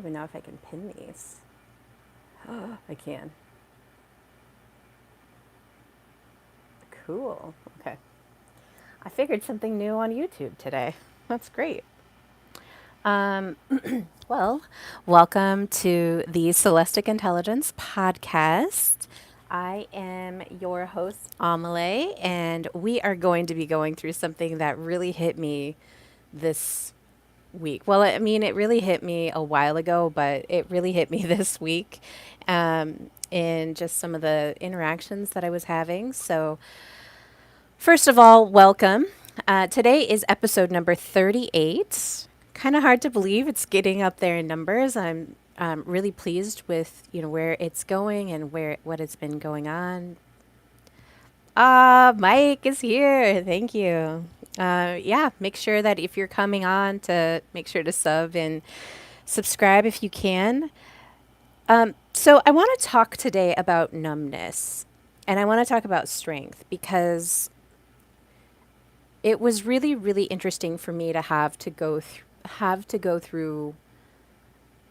even know if I can pin these. I can. Cool. Okay. I figured something new on YouTube today. That's great. Um, well, welcome to the Celestic Intelligence podcast. I am your host, Amelie, and we are going to be going through something that really hit me this week. Well, I mean, it really hit me a while ago, but it really hit me this week in just some of the interactions that I was having. So, first of all, welcome. Today is episode number 38. Kind of hard to believe it's getting up there in numbers. I'm really pleased with where it's going and where what has been going on. Mike is here. Thank you. Yeah, make sure that if you're coming on to make sure to sub and subscribe if you can. So I want to talk today about numbness, and I want to talk about strength because it was really, really interesting for me to have to go through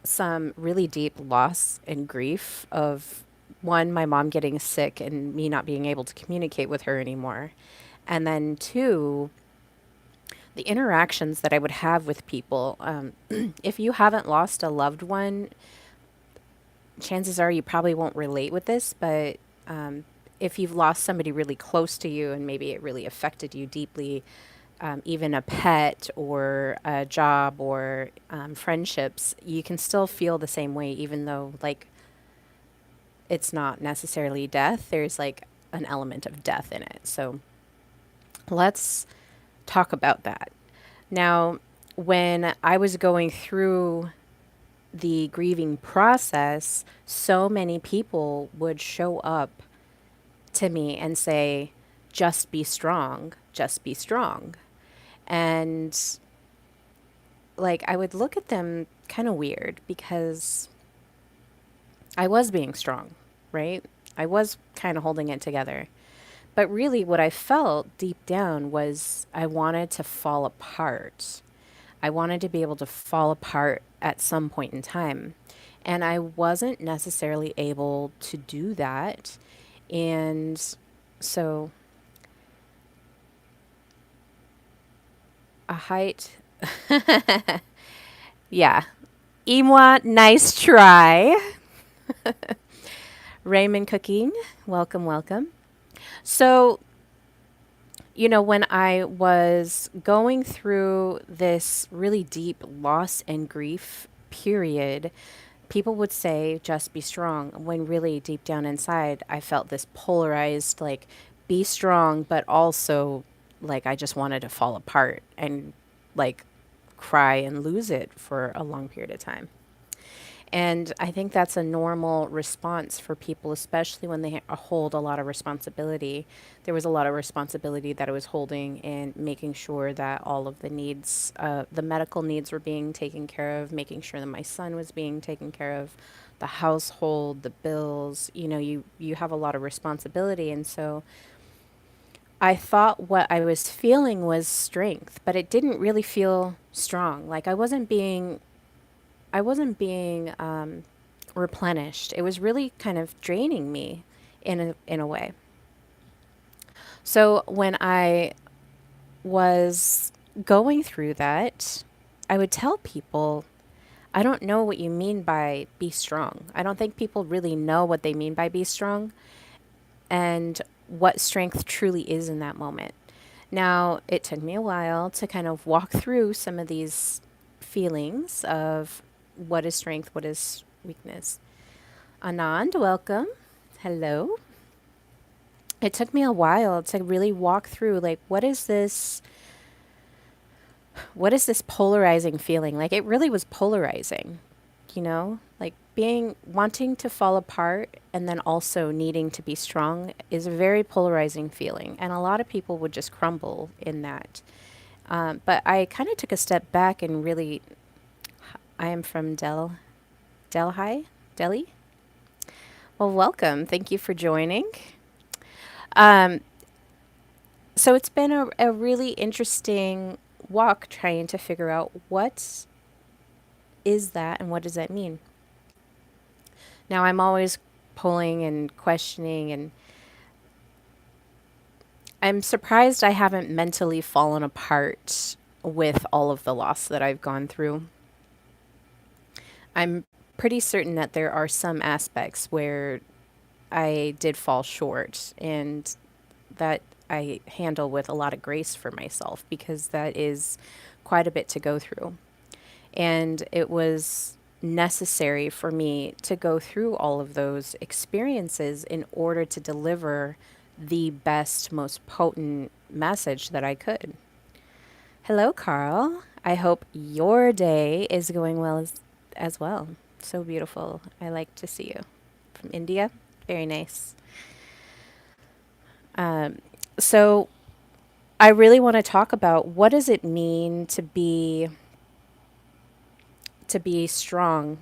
some really deep loss and grief of one, my mom getting sick and me not being able to communicate with her anymore. And then two, the interactions that I would have with people. If you haven't lost a loved one, chances are you probably won't relate with this, but if you've lost somebody really close to you and maybe it really affected you deeply, even a pet or a job or friendships, you can still feel the same way, even though like it's not necessarily death. There's like an element of death in it. So let's talk about that. Now, when I was going through the grieving process, so many people would show up to me and say, just be strong, just be strong. And like I would look at them kind of weird because I was being strong, right? I was kind of holding it together. But really, what I felt deep down was I wanted to fall apart. I wanted to be able to fall apart at some point in time. And I wasn't necessarily able to do that. And so, a height, yeah. Imwa, nice try. Raymond Cooking, welcome, welcome. So, when I was going through this really deep loss and grief period, people would say, just be strong. When really deep down inside, I felt this polarized, like, be strong, but also, like, I just wanted to fall apart and, like, cry and lose it for a long period of time. And I think that's a normal response for people, especially when they hold a lot of responsibility. There was a lot of responsibility that I was holding in making sure that all of the needs, the medical needs were being taken care of, making sure that my son was being taken care of, the household, the bills. You have a lot of responsibility. And so I thought what I was feeling was strength, but it didn't really feel strong. Like I wasn't being replenished. It was really kind of draining me in a way. So when I was going through that, I would tell people, I don't know what you mean by be strong. I don't think people really know what they mean by be strong and what strength truly is in that moment. Now, it took me a while to kind of walk through some of these feelings of what is strength, what is weakness. Anand, welcome. Hello. It took me a while to really walk through like what is this polarizing feeling? Like it really was polarizing, Like being wanting to fall apart and then also needing to be strong is a very polarizing feeling. And a lot of people would just crumble in that. But I kind of took a step back and really, I am from Delhi. Well, welcome. Thank you for joining. Um, so it's been a really interesting walk trying to figure out what is that and what does that mean? Now, I'm always pulling and questioning, and I'm surprised I haven't mentally fallen apart with all of the loss that I've gone through. I'm pretty certain that there are some aspects where I did fall short and that I handle with a lot of grace for myself because that is quite a bit to go through. And it was necessary for me to go through all of those experiences in order to deliver the best, most potent message that I could. Hello, Carl. I hope your day is going well as well. So beautiful. I like to see you. From India. Very nice. Um, so I really want to talk about what does it mean to be strong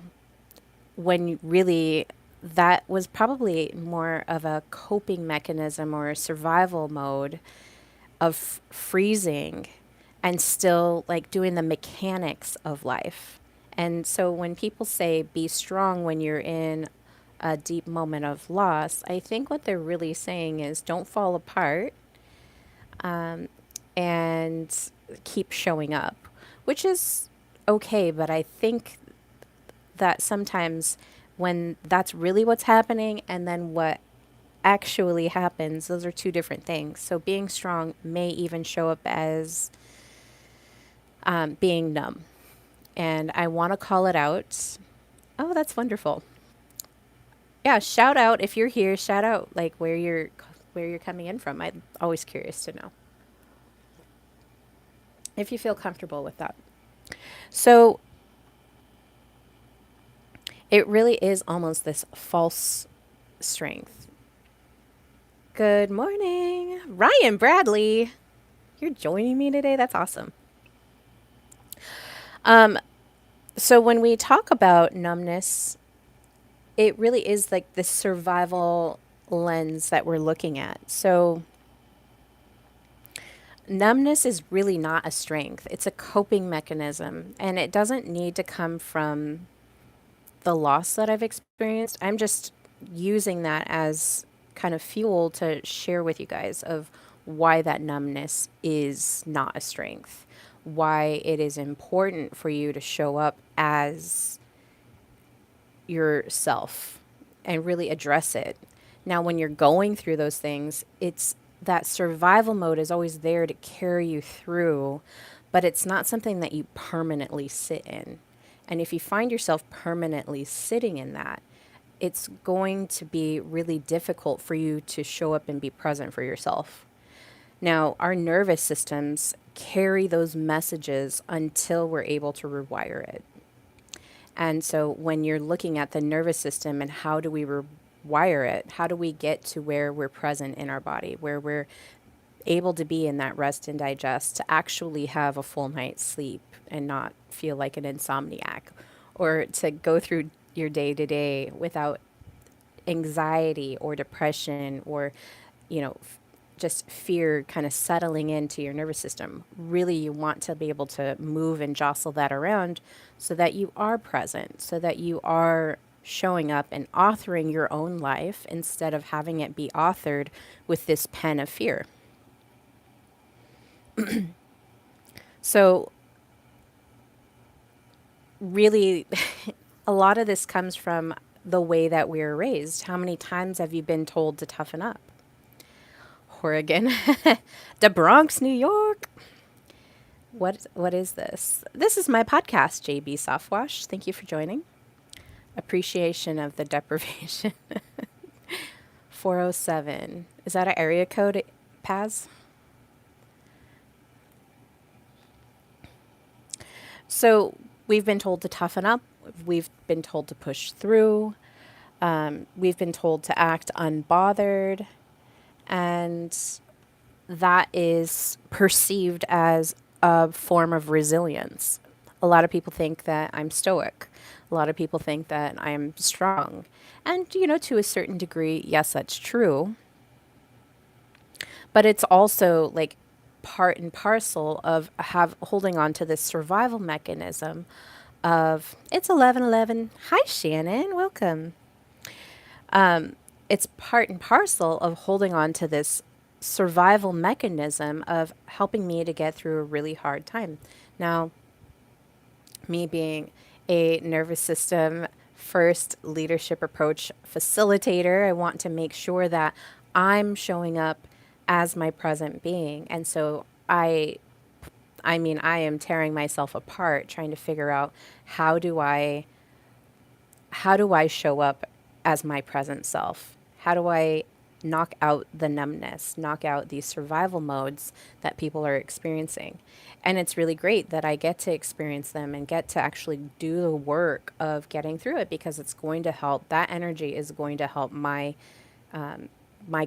when really that was probably more of a coping mechanism or a survival mode of freezing and still like doing the mechanics of life. And so when people say be strong when you're in a deep moment of loss, I think what they're really saying is don't fall apart, and keep showing up, which is okay. But I think that sometimes when that's really what's happening and then what actually happens, those are two different things. So being strong may even show up as being numb. And I want to call it out. Oh, that's wonderful. Yeah, shout out if you're here. Shout out like where you're coming in from. I'm always curious to know if you feel comfortable with that. So it really is almost this false strength. Good morning, Ryan Bradley. You're joining me today. That's awesome. Um, so when we talk about numbness, it really is like the survival lens that we're looking at. So numbness is really not a strength. It's a coping mechanism, and it doesn't need to come from the loss that I've experienced. I'm just using that as kind of fuel to share with you guys of why that numbness is not a strength, why it is important for you to show up as yourself and really address it. Now, when you're going through those things, it's that survival mode is always there to carry you through, but it's not something that you permanently sit in. And if you find yourself permanently sitting in that, it's going to be really difficult for you to show up and be present for yourself. Now, our nervous systems carry those messages until we're able to rewire it. And so when you're looking at the nervous system and how do we rewire it, how do we get to where we're present in our body, where we're able to be in that rest and digest, to actually have a full night's sleep and not feel like an insomniac, or to go through your day to day without anxiety or depression or, you know, just fear kind of settling into your nervous system. Really, you want to be able to move and jostle that around so that you are present, so that you are showing up and authoring your own life instead of having it be authored with this pen of fear. So, really, a lot of this comes from the way that we were raised. How many times have you been told to toughen up? Oregon, the Bronx, New York. What is this? This is my podcast, JB Softwash. Thank you for joining. Appreciation of the deprivation. 407. Is that an area code, Paz? So we've been told to toughen up. We've been told to push through. We've been told to act unbothered. And that is perceived as a form of resilience. A lot of people think that I'm stoic. A lot of people think that I'm strong. And, you know, to a certain degree, yes, that's true. But it's also like part and parcel of have holding on to this survival mechanism of it's 11:11. Hi Shannon, welcome. It's part and parcel of holding on to this survival mechanism of helping me to get through a really hard time. Now, me being a nervous system first leadership approach facilitator, I want to make sure that I'm showing up as my present being. And so I am tearing myself apart trying to figure out how do I how do I show up as my present self? How do I knock out the numbness, knock out these survival modes that people are experiencing? And it's really great that I get to experience them and get to actually do the work of getting through it because it's going to help. That energy is going to help my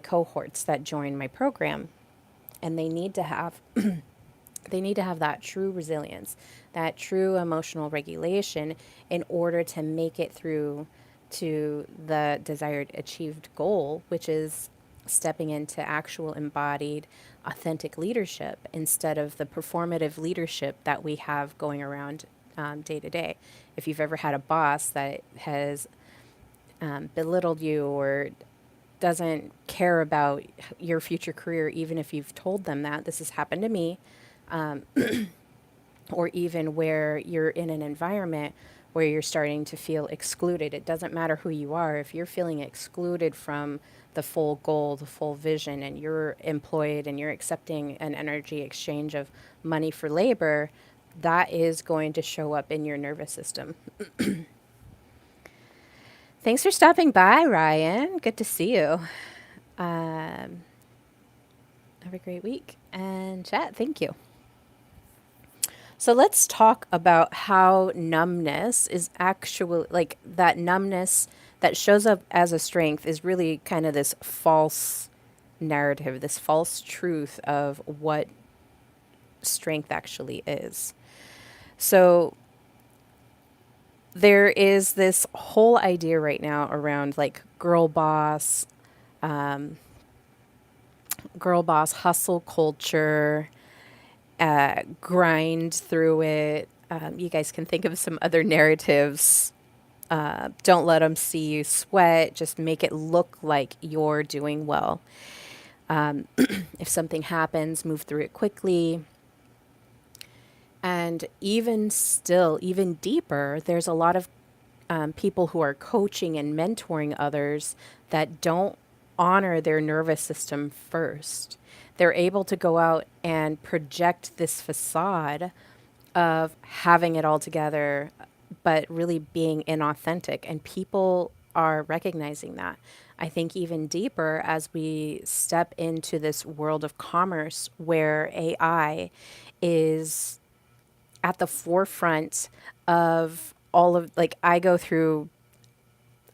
cohorts that join my program, and they need to have that true resilience, that true emotional regulation in order to make it through to the desired achieved goal, which is stepping into actual embodied, authentic leadership instead of the performative leadership that we have going around day to day. If you've ever had a boss that has belittled you or doesn't care about your future career, even if you've told them that, this has happened to me, or even where you're in an environment where you're starting to feel excluded. It doesn't matter who you are. If you're feeling excluded from the full goal, the full vision, and you're employed and you're accepting an energy exchange of money for labor, that is going to show up in your nervous system. Thanks for stopping by, Ryan. Good to see you. Um, have a great week. And chat, thank you. So let's talk about how numbness is actually like that numbness that shows up as a strength is really kind of this false narrative, this false truth of what strength actually is. So there is this whole idea right now around like girl boss hustle culture, grind through it. You guys can think of some other narratives. Don't let them see you sweat. Just make it look like you're doing well. If something happens, move through it quickly. And even still, even deeper, there's a lot of people who are coaching and mentoring others that don't honor their nervous system first. They're able to go out and project this facade of having it all together, but really being inauthentic. And people are recognizing that. I think even deeper as we step into this world of commerce where AI is at the forefront of all of like I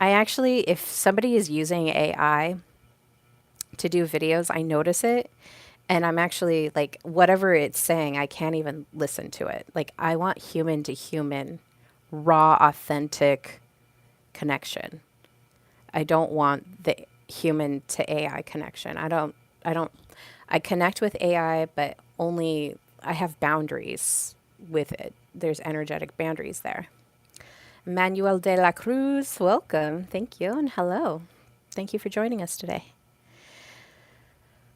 actually, if somebody is using AI to do videos, I notice it. And I'm actually like, whatever it's saying, I can't even listen to it. Like, I want human to human, raw, authentic connection. I don't want the human to AI connection. I don't, I connect with AI, but only I have boundaries with it. There's energetic boundaries there. Manuel de la Cruz, welcome. Thank you. And hello. Thank you for joining us today.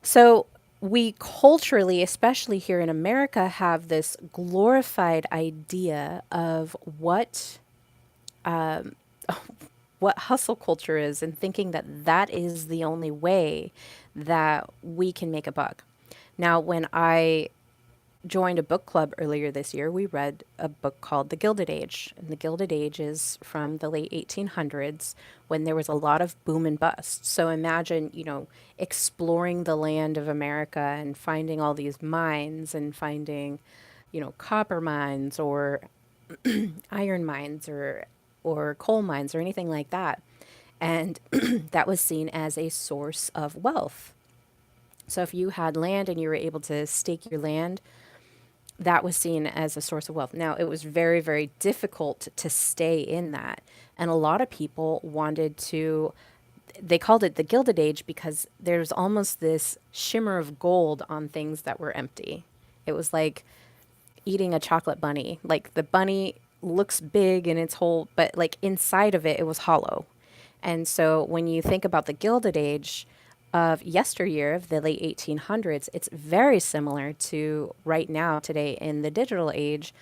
So, we culturally, especially here in America, have this glorified idea of what hustle culture is, and thinking that that is the only way that we can make a buck. Now, when I joined a book club earlier this year, we read a book called The Gilded Age. And The Gilded Age is from the late 1800s when there was a lot of boom and bust. So imagine, exploring the land of America and finding all these mines and finding, copper mines or iron mines or coal mines or anything like that. And that was seen as a source of wealth. So if you had land and you were able to stake your land, that was seen as a source of wealth. Now, it was very, very difficult to stay in that. And a lot of people they called it the Gilded Age because there's almost this shimmer of gold on things that were empty. It was like eating a chocolate bunny. Like the bunny looks big in its whole, but like inside of it, it was hollow. And so when you think about the Gilded Age of yesteryear, of the late 1800s, it's very similar to right now, today in the digital age,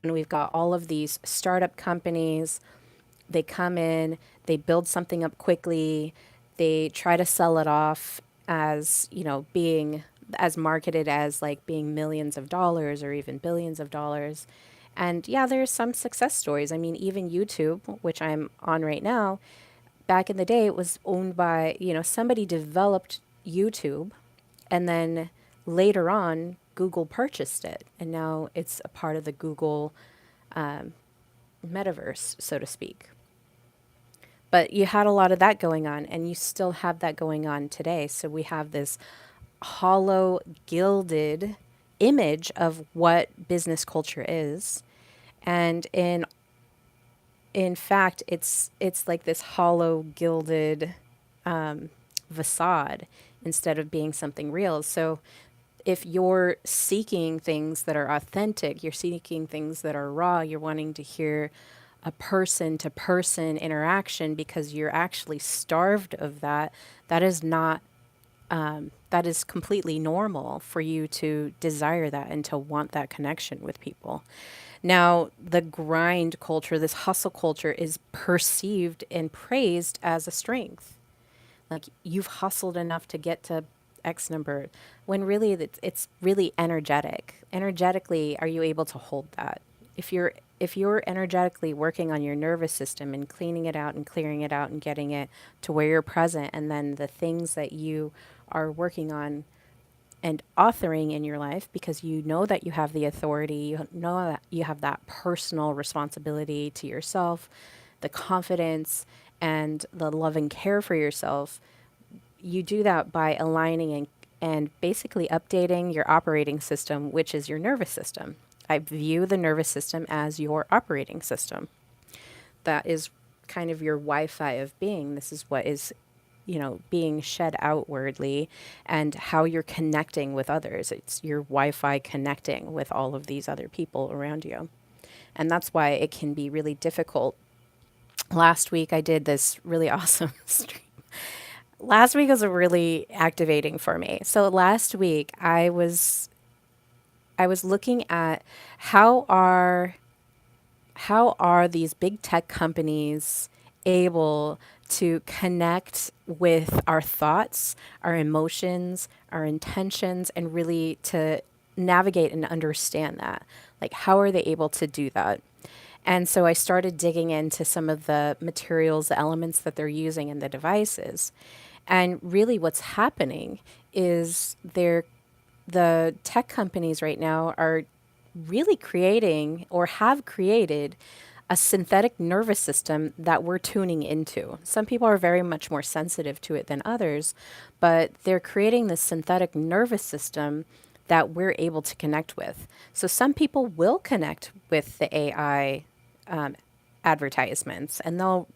when we've got all of these startup companies. They come in, they build something up quickly, they try to sell it off as, being as marketed as like being millions of dollars or even billions of dollars. And yeah, there's some success stories. I mean, even YouTube, which I'm on right now, back in the day, it was owned by, somebody developed YouTube, and then later on, Google purchased it. And now it's a part of the Google metaverse, so to speak. But you had a lot of that going on, and you still have that going on today. So we have this hollow, gilded image of what business culture is. And in fact, it's like this hollow, gilded facade instead of being something real. So if you're seeking things that are authentic, you're seeking things that are raw, you're wanting to hear a person to person interaction because you're actually starved of that, that is not, that is completely normal for you to desire that and to want that connection with people. Now, the grind culture, this hustle culture, is perceived and praised as a strength. Like you've hustled enough to get to X number, when really it's really energetic. Energetically, are you able to hold that? If you're energetically working on your nervous system and cleaning it out and clearing it out and getting it to where you're present, and then the things that you are working on and authoring in your life, because you know that you have the authority, you know that you have that personal responsibility to yourself, the confidence and the love and care for yourself. You do that by aligning and basically updating your operating system, which is your nervous system. I view the nervous system as your operating system. That is kind of your Wi-Fi of being. This is what is, being shed outwardly, and how you're connecting with others. It's your Wi-Fi connecting with all of these other people around you. And that's why it can be really difficult. Last week, I did this really awesome stream. Last week was really activating for me. So last week, I was looking at how are how are these big tech companies able to connect with our thoughts, our emotions, our intentions, and really to navigate and understand that? Like, how are they able to do that? And so I started digging into some of the materials, the elements that they're using in the devices. And really, what's happening is the tech companies right now are really creating, or have created, a synthetic nervous system that we're tuning into. Some people are very much more sensitive to it than others, but they're creating this synthetic nervous system that we're able to connect with. So some people will connect with the AI um, advertisements, and they'll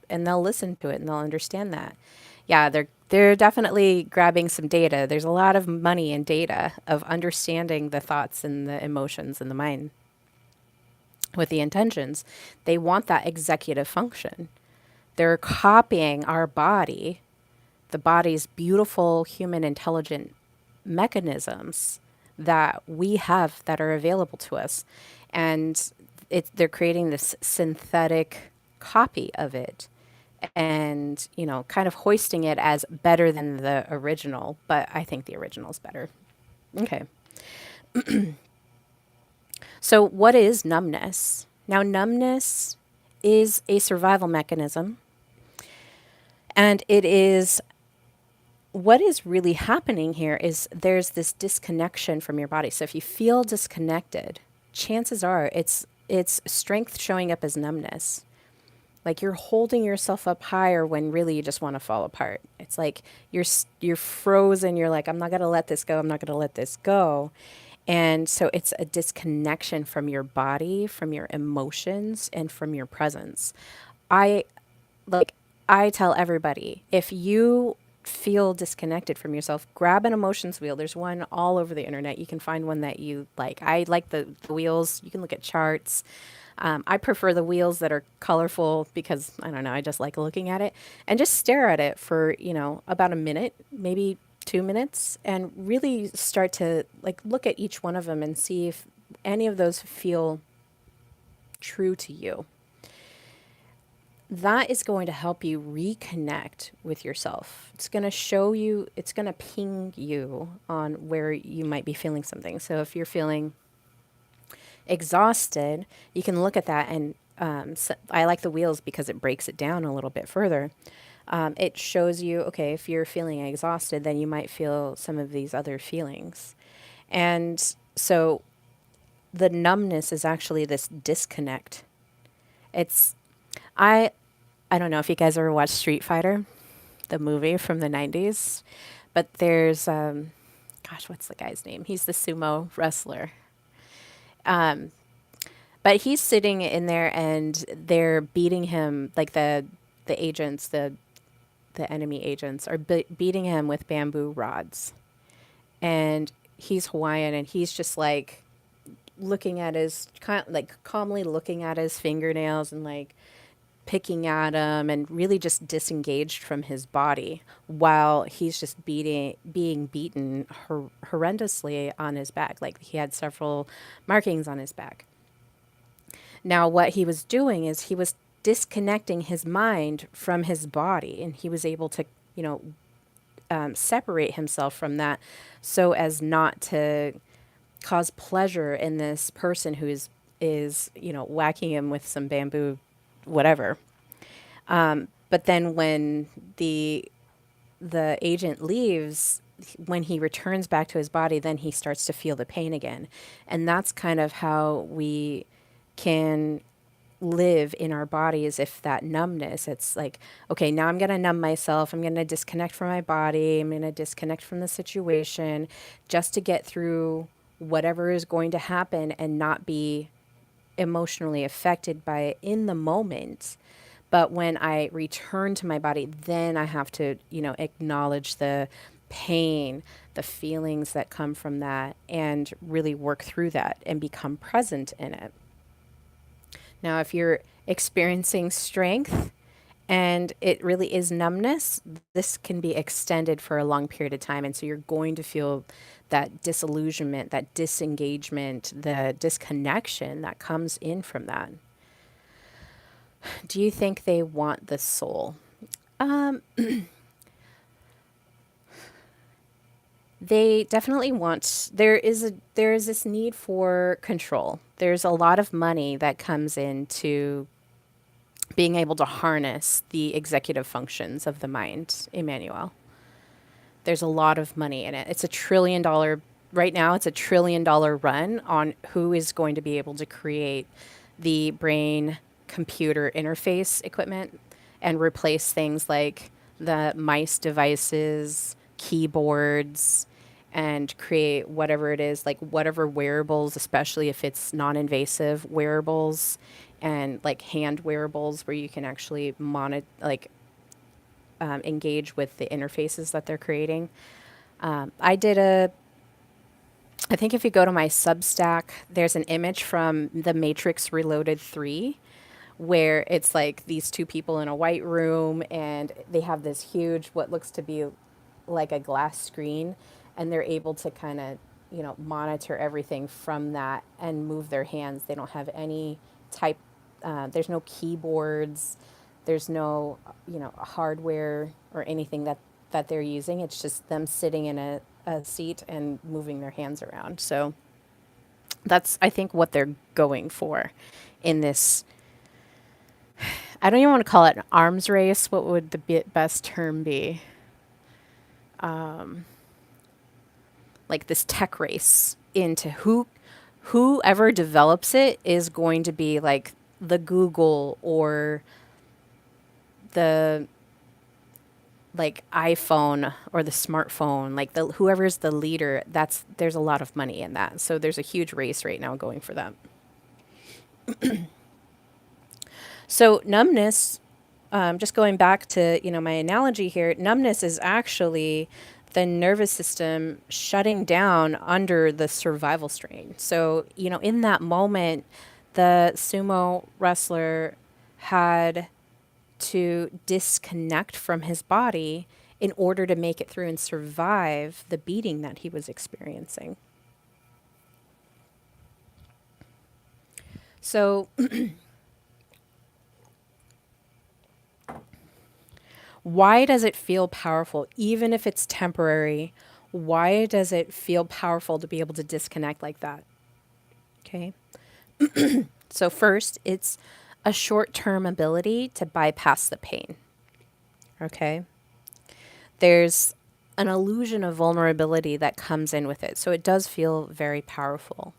listen to it and they'll understand that. Yeah, they're definitely grabbing some data. There's a lot of money in data of understanding the thoughts and the emotions and the mind with the intentions. They want that executive function. They're copying our body, the body's beautiful human intelligent mechanisms that we have that are available to us. And they're creating this synthetic copy of it, and, kind of hoisting it as better than the original. But I think the original is better. Okay. So, what is numbness? Now, numbness is a survival mechanism, and it is what is really happening here is there's this disconnection from your body. So, if you feel disconnected, chances are it's strength showing up as numbness. Like you're holding yourself up higher when really you just want to fall apart. It's like you're frozen. You're like, I'm not going to let this go. I'm not going to let this go. And so it's a disconnection from your body, from your emotions, and from your presence. I like I tell everybody, if you feel disconnected from yourself, grab an emotions wheel. There's one all over the internet. You can find one that you like. I like the wheels. You can look at charts. I prefer the wheels that are colorful because I don't know, I just like looking at it and just stare at it for, about a minute, maybe 2 minutes, and really start to like look at each one of them and see if any of those feel true to you. That is going to help you reconnect with yourself. It's going to show you, it's going to ping you on where you might be feeling something. So if you're feeling exhausted, you can look at that and I like the wheels because it breaks it down a little bit further. It shows you, okay, if you're feeling exhausted, then you might feel some of these other feelings. And so the numbness is actually this disconnect. It's, I, I don't know if you guys ever watched Street Fighter, the movie from the 90s, but there's, gosh, what's the guy's name? He's the sumo wrestler. Um, but he's sitting in there and they're beating him, like the agents, the enemy agents are beating him with bamboo rods. And he's Hawaiian and he's just like looking at his kind like calmly looking at his fingernails and like picking at him and really just disengaged from his body while he's just being beaten horrendously on his back. Like he had several markings on his back. Now, what he was doing is he was disconnecting his mind from his body, and he was able to, you know, separate himself from that so as not to cause pleasure in this person who is whacking him with some bamboo, whatever. But then when the agent leaves, when he returns back to his body, then he starts to feel the pain again, and that's kind of how we can live in our bodies. If that numbness, it's like, okay, now I'm going to numb myself, I'm going to disconnect from my body, I'm going to disconnect from the situation just to get through whatever is going to happen and not be emotionally affected by it in the moment. But when I return to my body, then I have to, acknowledge the pain, the feelings that come from that, and really work through that and become present in it. Now, if you're experiencing strength and it really is numbness, this can be extended for a long period of time. And so you're going to feel that disillusionment, that disengagement, the disconnection that comes in from that. Do you think they want the soul? Um, they definitely want, there is this need for control. There's a lot of money that comes into being able to harness the executive functions of the mind, Emmanuel. There's a lot of money in it. It's $1 trillion right now. It's $1 trillion run on who is going to be able to create the brain computer interface equipment and replace things like the mice devices, keyboards, and create whatever it is, like whatever wearables, especially if it's non-invasive wearables and like hand wearables where you can actually monitor, like engage with the interfaces that they're creating. I did I think if you go to my Substack, there's an image from The Matrix Reloaded 3 where it's like these two people in a white room and they have this huge, what looks to be like a glass screen, and they're able to kind of, monitor everything from that and move their hands. They don't have any type, there's no keyboards, there's no, hardware or anything that they're using. It's just them sitting in a seat and moving their hands around. So that's, I think, what they're going for in this. I don't even want to call it an arms race. What would the best term be? Like this tech race into whoever develops it is going to be like the Google or the like iPhone or the smartphone, like whoever's the leader. There's a lot of money in that. So there's a huge race right now going for that. So numbness, just going back to, my analogy here, numbness is actually the nervous system shutting down under the survival strain. So, in that moment, the sumo wrestler had to disconnect from his body in order to make it through and survive the beating that he was experiencing. So, why does it feel powerful, even if it's temporary? Why does it feel powerful to be able to disconnect like that? Okay. So, first, it's a short term ability to bypass the pain. Okay. There's an illusion of vulnerability that comes in with it. So, it does feel very powerful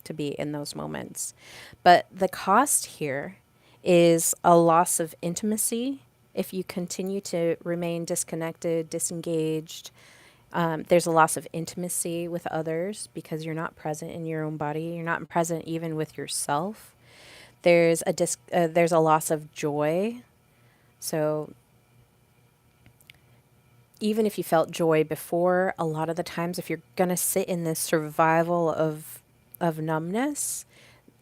to be in those moments. But the cost here is a loss of intimacy. If you continue to remain disconnected, disengaged, there's a loss of intimacy with others because you're not present in your own body. You're not present even with yourself. There's a loss of joy. So even if you felt joy before, a lot of the times, if you're gonna sit in this survival of numbness,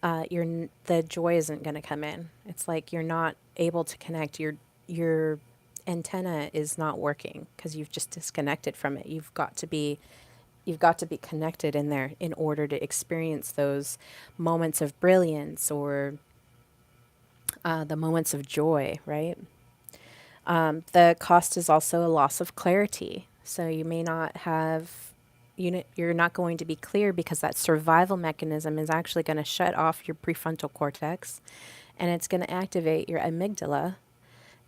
the joy isn't gonna come in. It's like you're not able to connect. Your antenna is not working because you've just disconnected from it. You've got to be connected in there in order to experience those moments of brilliance or the moments of joy, right? The cost is also a loss of clarity. So you may not have, you're not going to be clear because that survival mechanism is actually going to shut off your prefrontal cortex and it's going to activate your amygdala.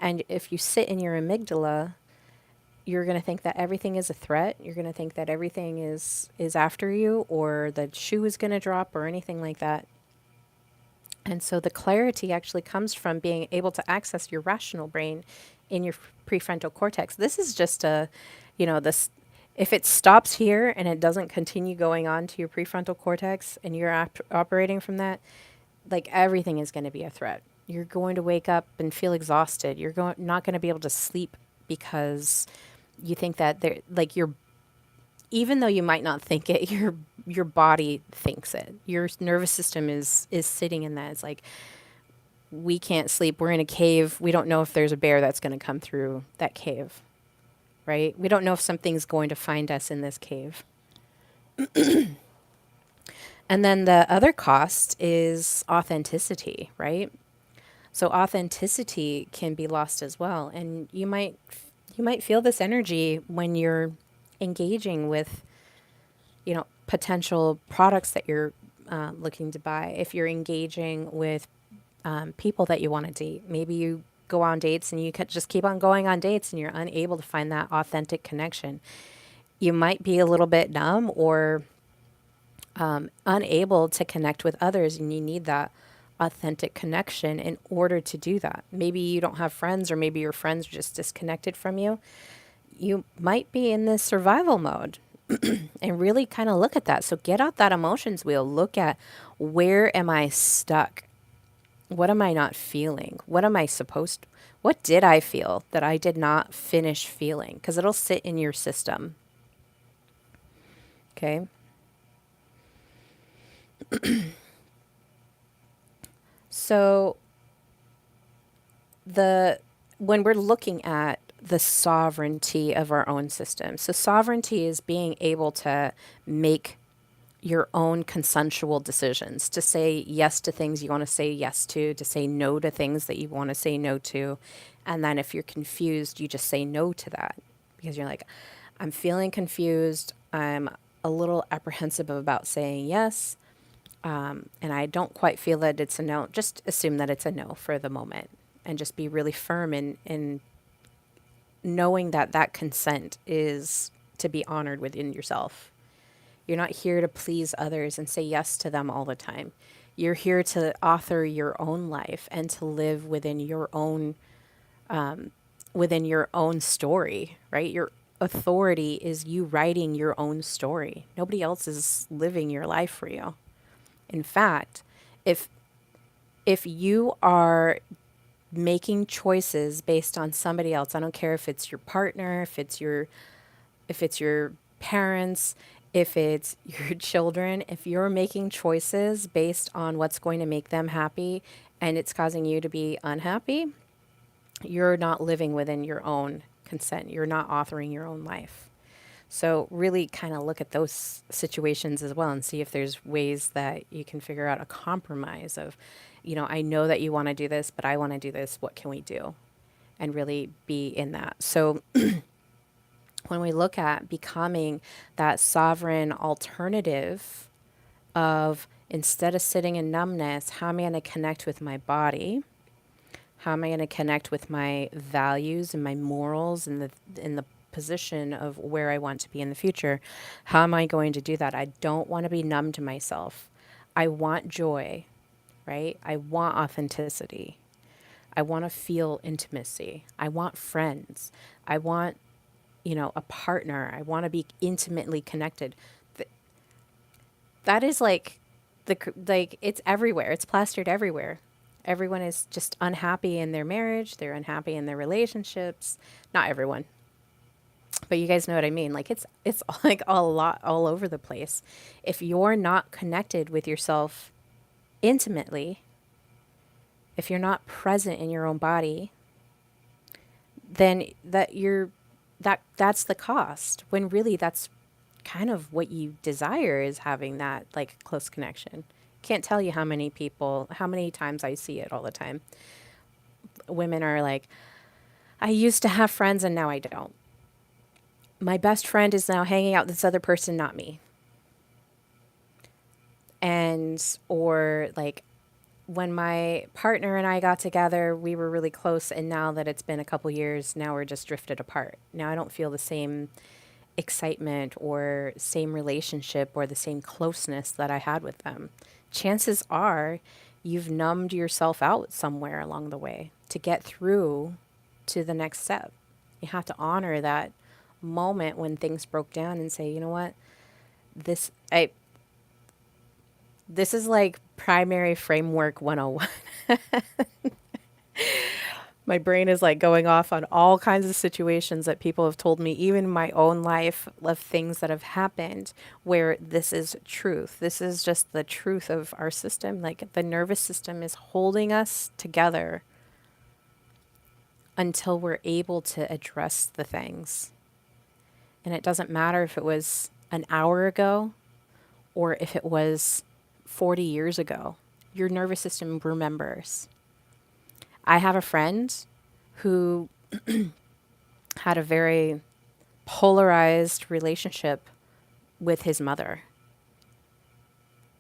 And if you sit in your amygdala, you're going to think that everything is a threat. You're going to think that everything is after you or the shoe is going to drop or anything like that. And so the clarity actually comes from being able to access your rational brain in your prefrontal cortex. This is just this, if it stops here and it doesn't continue going on to your prefrontal cortex and you're operating from that, like everything is going to be a threat. You're going to wake up and feel exhausted. You're not going to be able to sleep because you think that even though you might not think it, your body thinks it. Your nervous system is sitting in that. It's like, we can't sleep. We're in a cave. We don't know if there's a bear that's going to come through that cave, right? We don't know if something's going to find us in this cave. And then the other cost is authenticity, right? So authenticity can be lost as well. And you might feel this energy when you're engaging with, potential products that you're looking to buy. If you're engaging with people that you want to date, maybe you go on dates and you just keep on going on dates and you're unable to find that authentic connection. You might be a little bit numb or unable to connect with others, and you need that authentic connection in order to do that. Maybe you don't have friends, or maybe your friends are just disconnected from you. You might be in this survival mode and really kind of look at that. So get out that emotions wheel. Look at, where am I stuck? What am I not feeling? What did I feel that I did not finish feeling? Because it'll sit in your system. Okay. So when we're looking at the sovereignty of our own system, so sovereignty is being able to make your own consensual decisions, to say yes to things you want to say yes to say no to things that you want to say no to. And then if you're confused, you just say no to that because you're like, I'm feeling confused. I'm a little apprehensive about saying yes. And I don't quite feel that it's a no. Just assume that it's a no for the moment and just be really firm in knowing that that consent is to be honored within yourself. You're not here to please others and say yes to them all the time. You're here to author your own life and to live within your own story, right? Your authority is you writing your own story. Nobody else is living your life for you. In fact, if you are making choices based on somebody else. I don't care if it's your partner, if it's your parents, if it's your children, if you're making choices based on what's going to make them happy and it's causing you to be unhappy, you're not living within your own consent. You're not authoring your own life. So really kind of look at those situations as well and see if there's ways that you can figure out a compromise of, I know that you want to do this, but I want to do this. What can we do? And really be in that. So when we look at becoming that sovereign alternative of instead of sitting in numbness, how am I going to connect with my body? How am I going to connect with my values and my morals and the position of where I want to be in the future? How am I going to do that? I don't want to be numb to myself. I want joy, right? I want authenticity. I want to feel intimacy. I want friends. I want, a partner. I want to be intimately connected. That is like it's everywhere. It's plastered everywhere. Everyone is just unhappy in their marriage. They're unhappy in their relationships. Not everyone, but you guys know what I mean. Like it's like a lot all over the place. If you're not connected with yourself intimately, if you're not present in your own body, then that's the cost. When really that's kind of what you desire is having that like close connection. Can't tell you how many times I see it all the time. Women are like, I used to have friends and now I don't. My best friend is now hanging out with this other person, not me. Or like when my partner and I got together, we were really close. And now that it's been a couple years, now we're just drifted apart. Now I don't feel the same excitement or same relationship or the same closeness that I had with them. Chances are you've numbed yourself out somewhere along the way to get through to the next step. You have to honor that moment when things broke down and say, you know what? This I this is like primary framework 101. My brain is like going off on all kinds of situations that people have told me, even in my own life, of things that have happened where this is truth. This is just the truth of our system. Like the nervous system is holding us together until we're able to address the things. And it doesn't matter if it was an hour ago or if it was 40 years ago. Your nervous system remembers. I have a friend who had a very polarized relationship with his mother.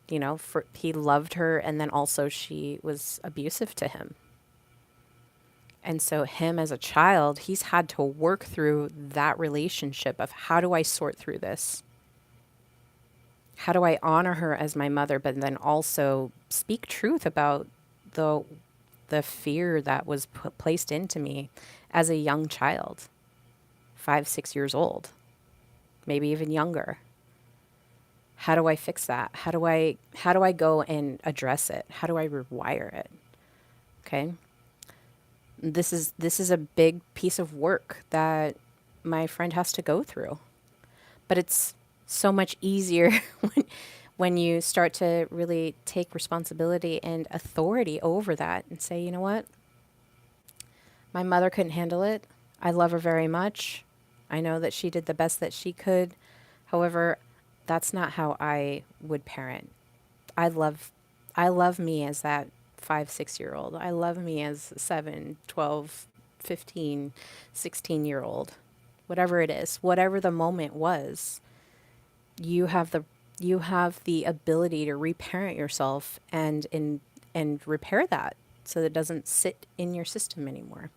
He loved her, and then also she was abusive to him. And so him as a child, he's had to work through that relationship of how do I sort through this? How do I honor her as my mother, but then also speak truth about the fear that was placed into me as a young child, 5, 6 years old, maybe even younger. How do I fix that? How do I go and address it? How do I rewire it? Okay. This is a big piece of work that my friend has to go through. But it's so much easier when you start to really take responsibility and authority over that and say, you know what? My mother couldn't handle it. I love her very much. I know that she did the best that she could. However, that's not how I would parent. I love me as that 5, 6 year old. I love me as 7, 12, 15, 16 year old. Whatever it is, whatever the moment was, you have the ability to reparent yourself and repair that so that it doesn't sit in your system anymore.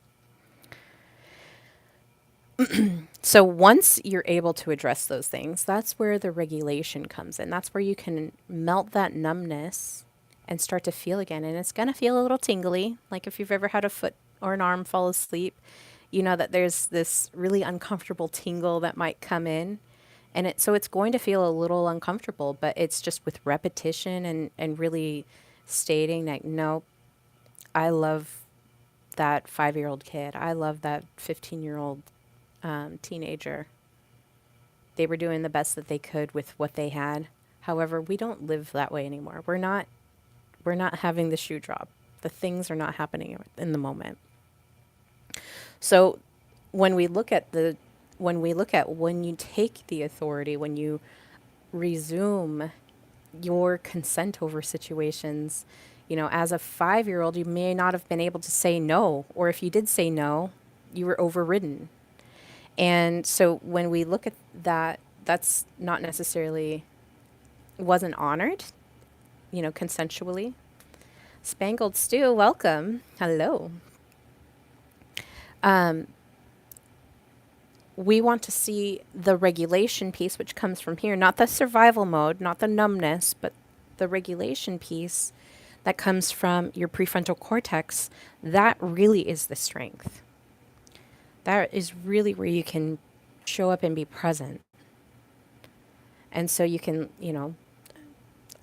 So once you're able to address those things, that's where the regulation comes in. That's where you can melt that numbness and start to feel again. And it's going to feel a little tingly. Like if you've ever had a foot or an arm fall asleep, you know that there's this really uncomfortable tingle that might come in. And it's going to feel a little uncomfortable, but it's just with repetition and really stating that, no, I love that 5-year old kid. I love that 15-year-old teenager. They were doing the best that they could with what they had. However, we don't live that way anymore. We're not having the shoe drop. The things are not happening in the moment. So when we look at when you take the authority, when you resume your consent over situations, as a 5-year old, you may not have been able to say no, or if you did say no, you were overridden. And so when we look at that, that's not necessarily wasn't honored, consensually. Spangled Stew, welcome. Hello. Um, we want to see the regulation piece, which comes from here, not the survival mode, not the numbness, but the regulation piece that comes from your prefrontal cortex. That really is the strength. That is really where you can show up and be present. And so you can,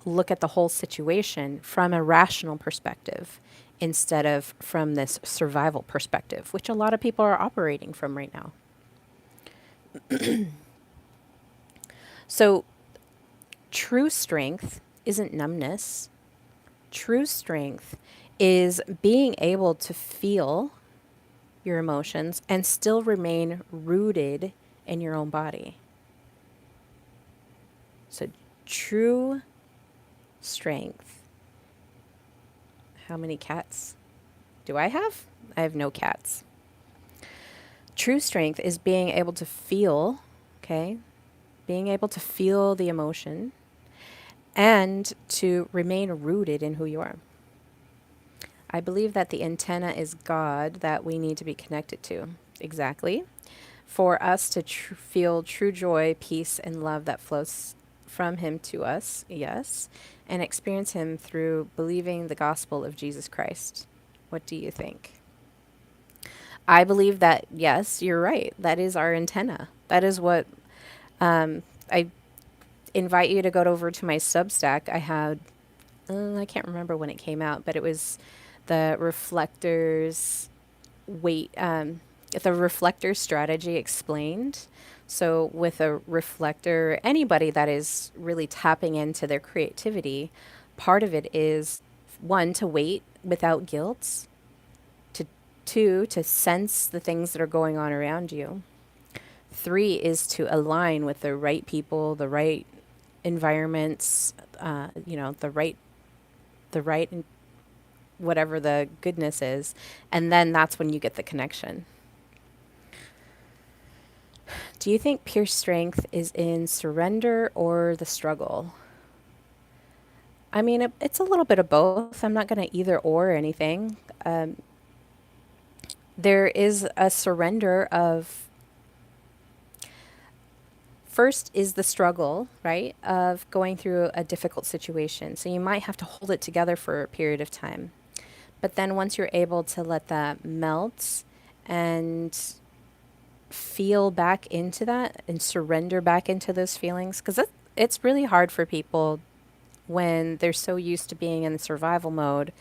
look at the whole situation from a rational perspective instead of from this survival perspective, which a lot of people are operating from right now. So, true strength isn't numbness. True strength is being able to feel your emotions and still remain rooted in your own body. So, true strength. How many cats do I have? I have no cats. True strength is being able to feel, okay? Being able to feel the emotion and to remain rooted in who you are. I believe that the antenna is God that we need to be connected to. Exactly. For us to feel true joy, peace, and love that flows from Him to us, yes, and experience Him through believing the gospel of Jesus Christ. What do you think? I believe that, yes, you're right. That is our antenna. That is what I invite you to go over to my Substack. I had, I can't remember when it came out, but it was the reflectors the reflector strategy explained. So with a reflector, anybody that is really tapping into their creativity, part of it is one, to wait without guilt, to two, to sense the things that are going on around you. Three is to align with the right people, the right environments, the right whatever the goodness is, and then that's when you get the connection. Do you think pure strength is in surrender or the struggle? I mean, it's a little bit of both. I'm not going to either or anything. There is a surrender of, first is the struggle, right, of going through a difficult situation. So you might have to hold it together for a period of time. But then once you're able to let that melt and feel back into that and surrender back into those feelings, because it's really hard for people when they're so used to being in survival mode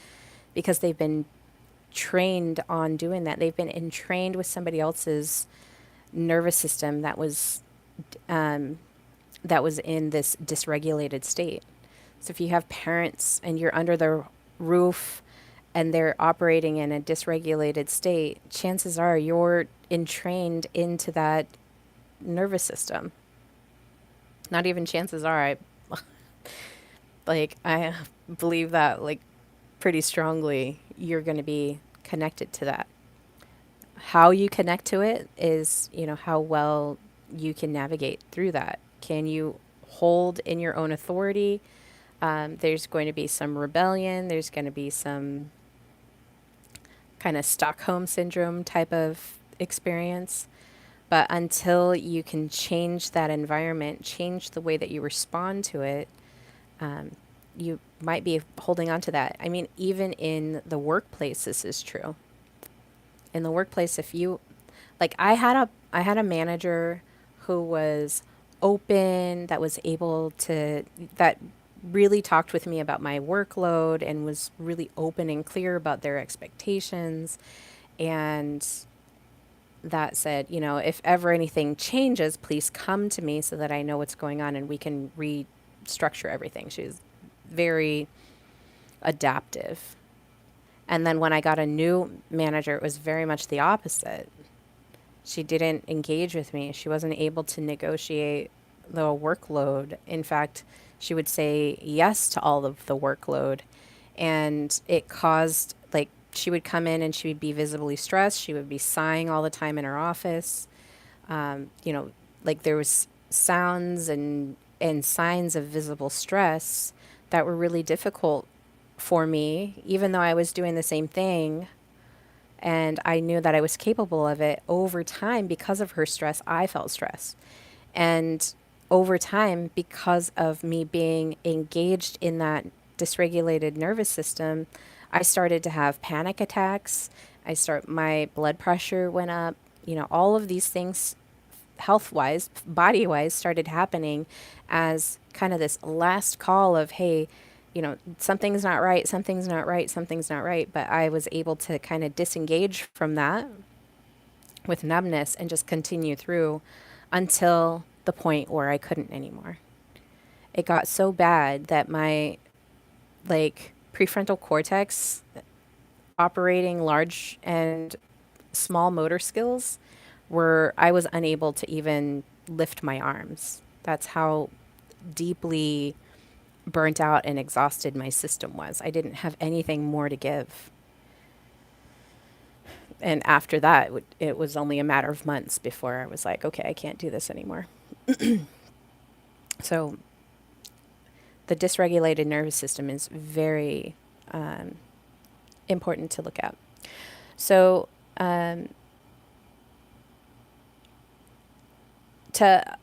because they've been trained on doing that. They've been entrained with somebody else's nervous system that was in this dysregulated state. So if you have parents and you're under their roof and they're operating in a dysregulated state, chances are you're entrained into that nervous system. Not even chances are. I believe that pretty strongly you're going to be connected to that. How you connect to it is, how well you can navigate through that. Can you hold in your own authority? There's going to be some rebellion. There's going to be some kind of Stockholm syndrome type of experience. But until you can change that environment, change the way that you respond to it, you might be holding on to that. I mean, even in the workplace, this is true. In the workplace, if you, I had a manager who was open, that was able to, that really talked with me about my workload and was really open and clear about their expectations. And that said, if ever anything changes, please come to me so that I know what's going on and we can restructure everything. She was very adaptive. And then when I got a new manager, it was very much the opposite. She didn't engage with me. She wasn't able to negotiate the workload. In fact, she would say yes to all of the workload. And it caused, like, she would come in and she would be visibly stressed. She would be sighing all the time in her office. You know, like there was sounds and signs of visible stress that were really difficult for me, even though I was doing the same thing and I knew that I was capable of it. Over time, because of her stress, I felt stress. And over time, because of me being engaged in that dysregulated nervous system, I started to have panic attacks. My blood pressure went up. All of these things, health wise, body wise, started happening as kind of this last call of, hey, something's not right, something's not right, something's not right. But I was able to kind of disengage from that with numbness and just continue through until the point where I couldn't anymore. It got so bad that my prefrontal cortex operating large and small motor skills were I was unable to even lift my arms. That's how deeply burnt out and exhausted my system was. I didn't have anything more to give. And after that, it was only a matter of months before I was like, okay, I can't do this anymore. So the dysregulated nervous system is very important to look at. So to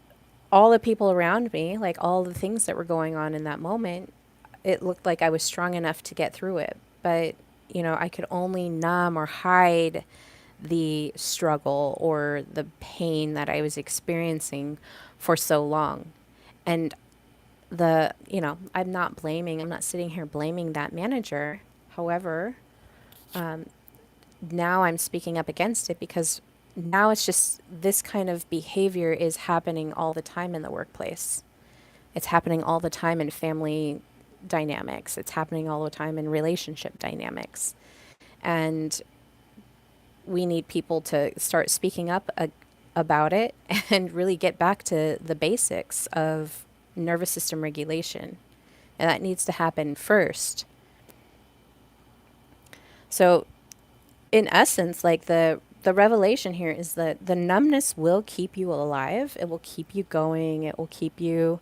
all the people around me, like all the things that were going on in that moment, it looked like I was strong enough to get through it. But, I could only numb or hide the struggle or the pain that I was experiencing for so long. And I'm not sitting here blaming that manager. However, now I'm speaking up against it because now it's just this kind of behavior is happening all the time in the workplace. It's happening all the time in family dynamics. It's happening all the time in relationship dynamics. And we need people to start speaking up about it and really get back to the basics of nervous system regulation. And that needs to happen first. So, in essence, like the revelation here is that the numbness will keep you alive. It will keep you going. It'll keep you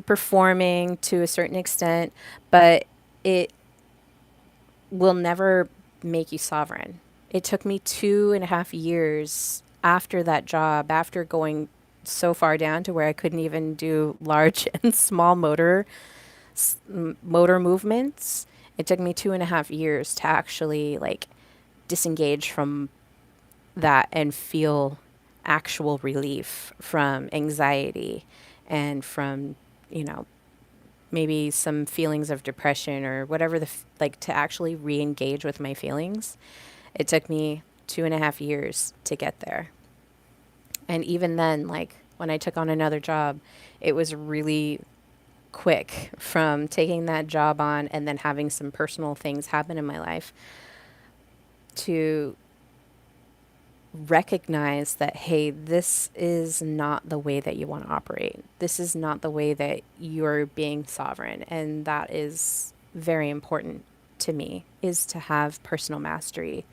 performing to a certain extent, but it will never make you sovereign. It took me 2.5 years after that job, after going so far down to where I couldn't even do large and small motor movements. It took me 2.5 years to actually disengage from that and feel actual relief from anxiety and from, maybe some feelings of depression or whatever to actually re-engage with my feelings. It took me 2.5 years to get there. And even then, when I took on another job, it was really quick from taking that job on and then having some personal things happen in my life to recognize that, hey, this is not the way that you want to operate. This is not the way that you're being sovereign. And that is very important to me, is to have personal mastery,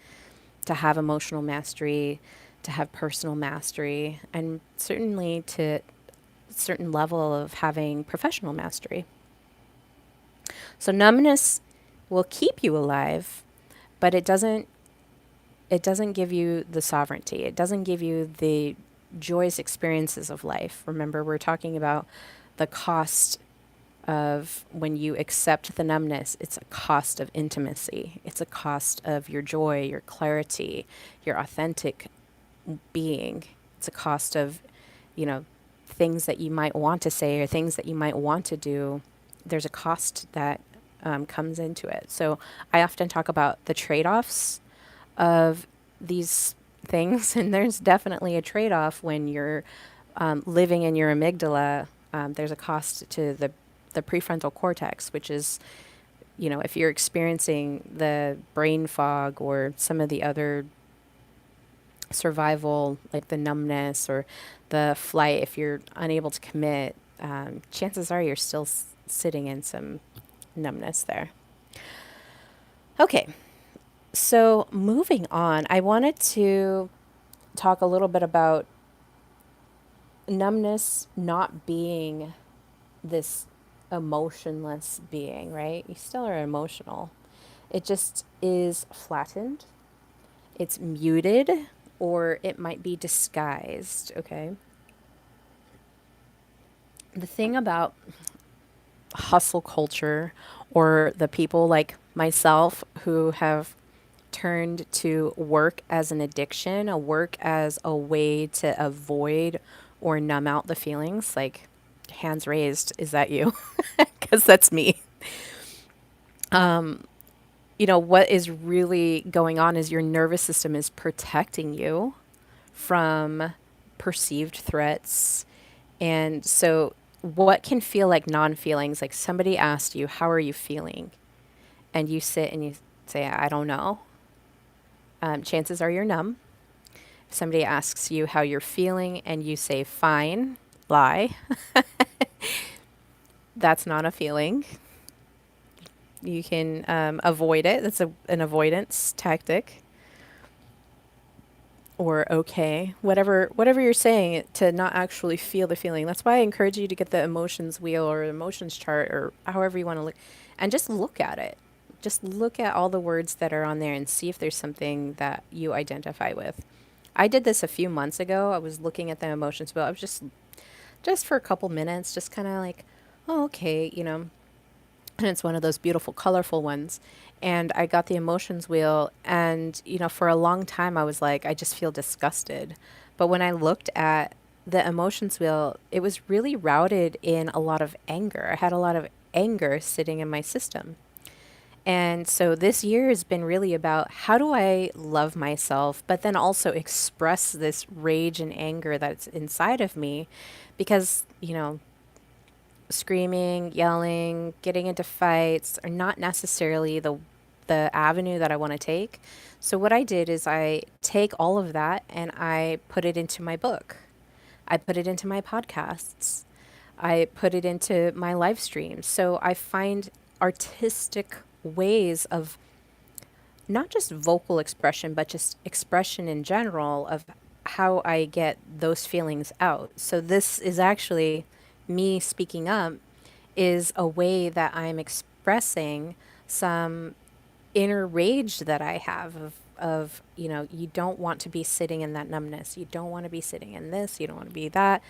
to have emotional mastery, to have personal mastery, and certainly to a certain level of having professional mastery. So numbness will keep you alive, but it doesn't give you the sovereignty. It doesn't give you the joyous experiences of life. Remember, we're talking about the cost of when you accept the numbness. It's a cost of intimacy. It's a cost of your joy, your clarity, your authentic being. It's a cost of, things that you might want to say or things that you might want to do. There's a cost that comes into it. So I often talk about the trade-offs of these things, and there's definitely a trade-off when you're living in your amygdala. There's a cost to the prefrontal cortex, which is, if you're experiencing the brain fog or some of the other survival, like the numbness or the flight, if you're unable to commit, chances are you're still sitting in some numbness there. Okay, so moving on, I wanted to talk a little bit about numbness not being this emotionless being, right? You still are emotional. It just is flattened, it's muted, or it might be disguised, okay? The thing about hustle culture or the people like myself who have turned to work as an addiction, a work as a way to avoid or numb out the feelings, like hands raised, is that you? Because that's me. What is really going on is your nervous system is protecting you from perceived threats. And so, what can feel like non feelings, like somebody asked you, how are you feeling? And you sit and you say, I don't know. Chances are you're numb. If somebody asks you how you're feeling and you say, fine, lie, that's not a feeling. You can avoid it. That's an avoidance tactic. Or okay, whatever you're saying to not actually feel the feeling. That's why I encourage you to get the emotions wheel or emotions chart or however you want to look, and just look at it. Just look at all the words that are on there and see if there's something that you identify with. I did this a few months ago. I was looking at the emotions wheel. I was just for a couple minutes, just kind of like, oh, okay, and it's one of those beautiful, colorful ones. And I got the emotions wheel, and for a long time, I was like, I just feel disgusted. But when I looked at the emotions wheel, it was really routed in a lot of anger. I had a lot of anger sitting in my system. And so this year has been really about how do I love myself, but then also express this rage and anger that's inside of me because, screaming, yelling, getting into fights are not necessarily the avenue that I want to take. So what I did is I take all of that and I put it into my book. I put it into my podcasts. I put it into my live streams. So I find artistic ways of not just vocal expression, but just expression in general of how I get those feelings out. So this is actually me speaking up is a way that I'm expressing some inner rage that I have of you don't want to be sitting in that numbness. You don't want to be sitting in this. You don't want to be that.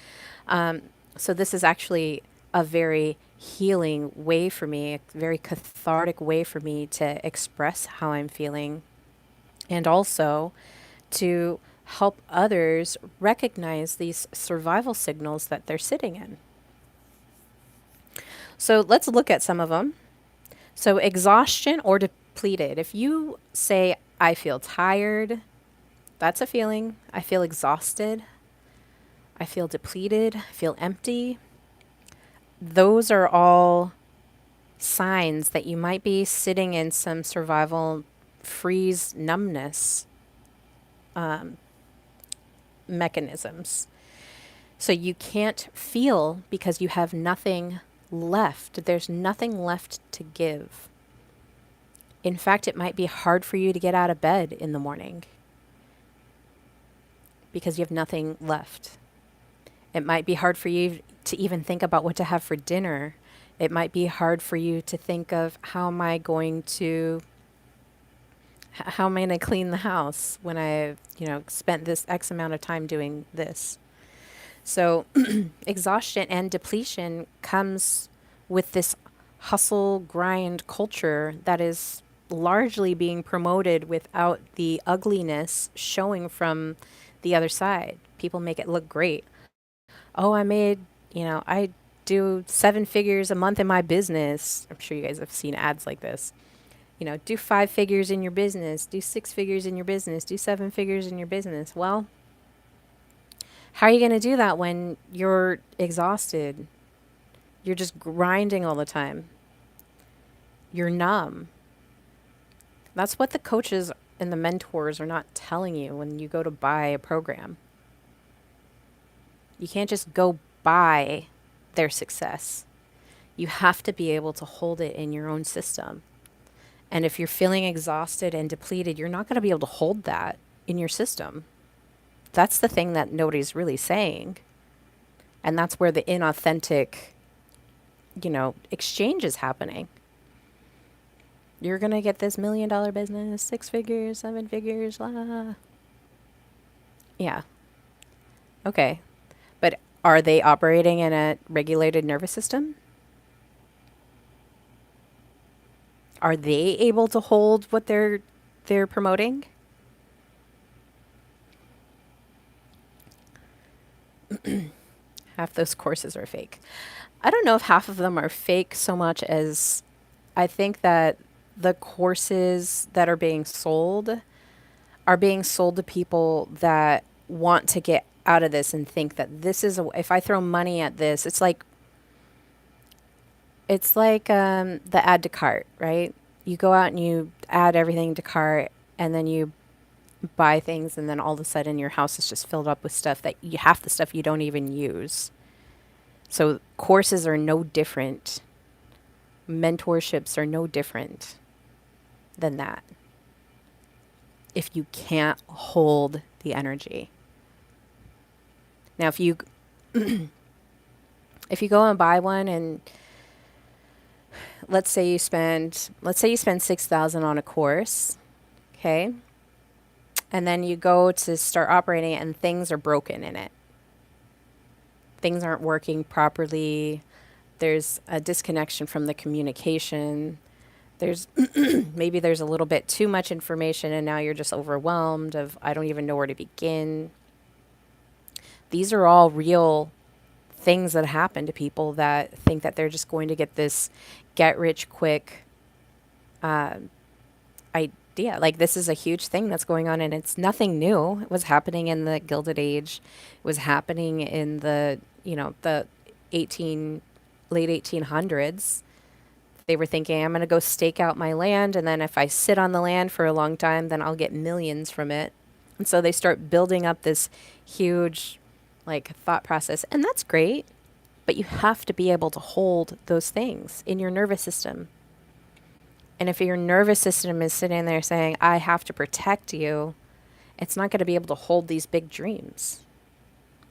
So this is actually a very healing way for me, a very cathartic way for me to express how I'm feeling and also to help others recognize these survival signals that they're sitting in. So let's look at some of them. So exhaustion or depleted. If you say, I feel tired, that's a feeling. I feel exhausted. I feel depleted. I feel empty. Those are all signs that you might be sitting in some survival freeze numbness mechanisms. So you can't feel because you have nothing left. There's nothing left to give. In fact, it might be hard for you to get out of bed in the morning because you have nothing left. It might be hard for you to even think about what to have for dinner. It might be hard for you to think of how am I going to clean the house when I've, spent this X amount of time doing this. So exhaustion and depletion comes with this hustle grind culture that is largely being promoted without the ugliness showing from the other side. People make it look great. Oh, I do 7 figures a month in my business. I'm sure you guys have seen ads like this. Do 5 figures in your business, do 6 figures in your business, do 7 figures in your business. Well, how are you going to do that when you're exhausted? You're just grinding all the time. You're numb. That's what the coaches and the mentors are not telling you when you go to buy a program. You can't just go buy their success. You have to be able to hold it in your own system. And if you're feeling exhausted and depleted, you're not going to be able to hold that in your system. That's the thing that nobody's really saying. And that's where the inauthentic, exchange is happening. You're going to get this $1 million business, 6 figures, 7 figures, blah. Yeah. Okay. But are they operating in a regulated nervous system? Are they able to hold what they're promoting? Half those courses are fake. I don't know if half of them are fake so much as I think that the courses that are being sold to people that want to get out of this and think that this is if I throw money at this, it's like the add to cart, right? You go out and you add everything to cart, and then you buy things, and then all of a sudden your house is just filled up with stuff that half the stuff you don't even use. So courses are no different. Mentorships are no different than that. If you can't hold the energy. Now, if you go and buy one, and let's say you spend $6,000 on a course, okay? And then you go to start operating it and things are broken in it. Things aren't working properly. There's a disconnection from the communication. There's maybe there's a little bit too much information and now you're just overwhelmed of I don't even know where to begin. These are all real things that happen to people that think that they're just going to get this get rich quick idea. Like, this is a huge thing that's going on, and it's nothing new. It was happening in the Gilded Age. It was happening in the late 1800s. They were thinking, I'm going to go stake out my land, and then if I sit on the land for a long time, then I'll get millions from it. And so they start building up this huge thought process, and that's great, but you have to be able to hold those things in your nervous system. And if your nervous system is sitting there saying, I have to protect you, it's not going to be able to hold these big dreams.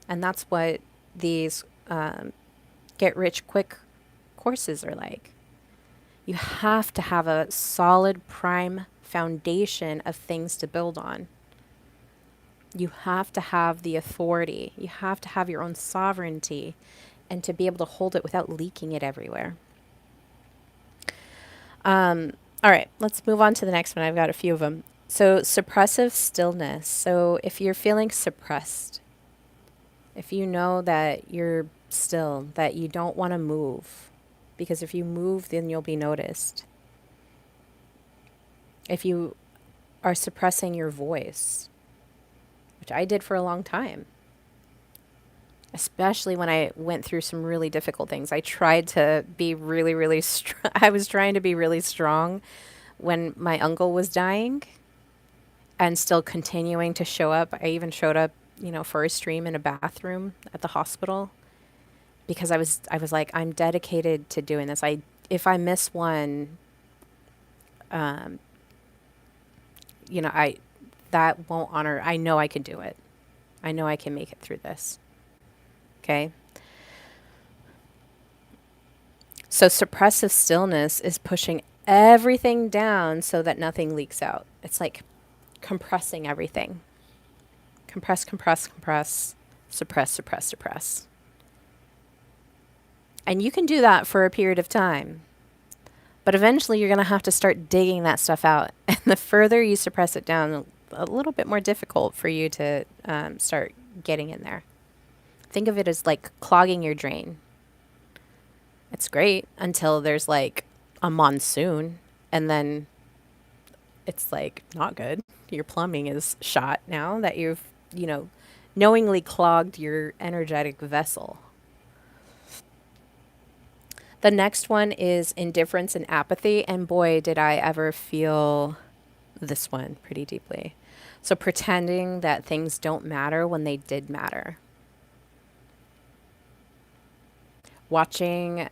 And that's what these get rich quick courses are like. You have to have a solid prime foundation of things to build on. You have to have the authority. You have to have your own sovereignty and to be able to hold it without leaking it everywhere. All right, let's move on to the next one. I've got a few of them. So suppressive stillness. So if you're feeling suppressed, if you know that you're still, that you don't want to move, because if you move, then you'll be noticed. If you are suppressing your voice, which I did for a long time, especially when I went through some really difficult things. I tried to be really, really I was trying to be really strong when my uncle was dying and still continuing to show up. I even showed up, for a stream in a bathroom at the hospital because I was like, I'm dedicated to doing this. If I miss one, that won't honor. I know I can do it. I know I can make it through this. Okay. So suppressive stillness is pushing everything down so that nothing leaks out. It's like compressing everything. Compress, compress, compress, suppress, suppress, suppress. And you can do that for a period of time. But eventually you're going to have to start digging that stuff out. And the further you suppress it down, a little bit more difficult for you to start getting in there. Think of it as like clogging your drain. It's great until there's like a monsoon, and then it's like not good. Your plumbing is shot now that you've, you know, knowingly clogged your energetic vessel. The next one is indifference and apathy. And boy, did I ever feel this one pretty deeply. So, pretending that things don't matter when they did matter. Watching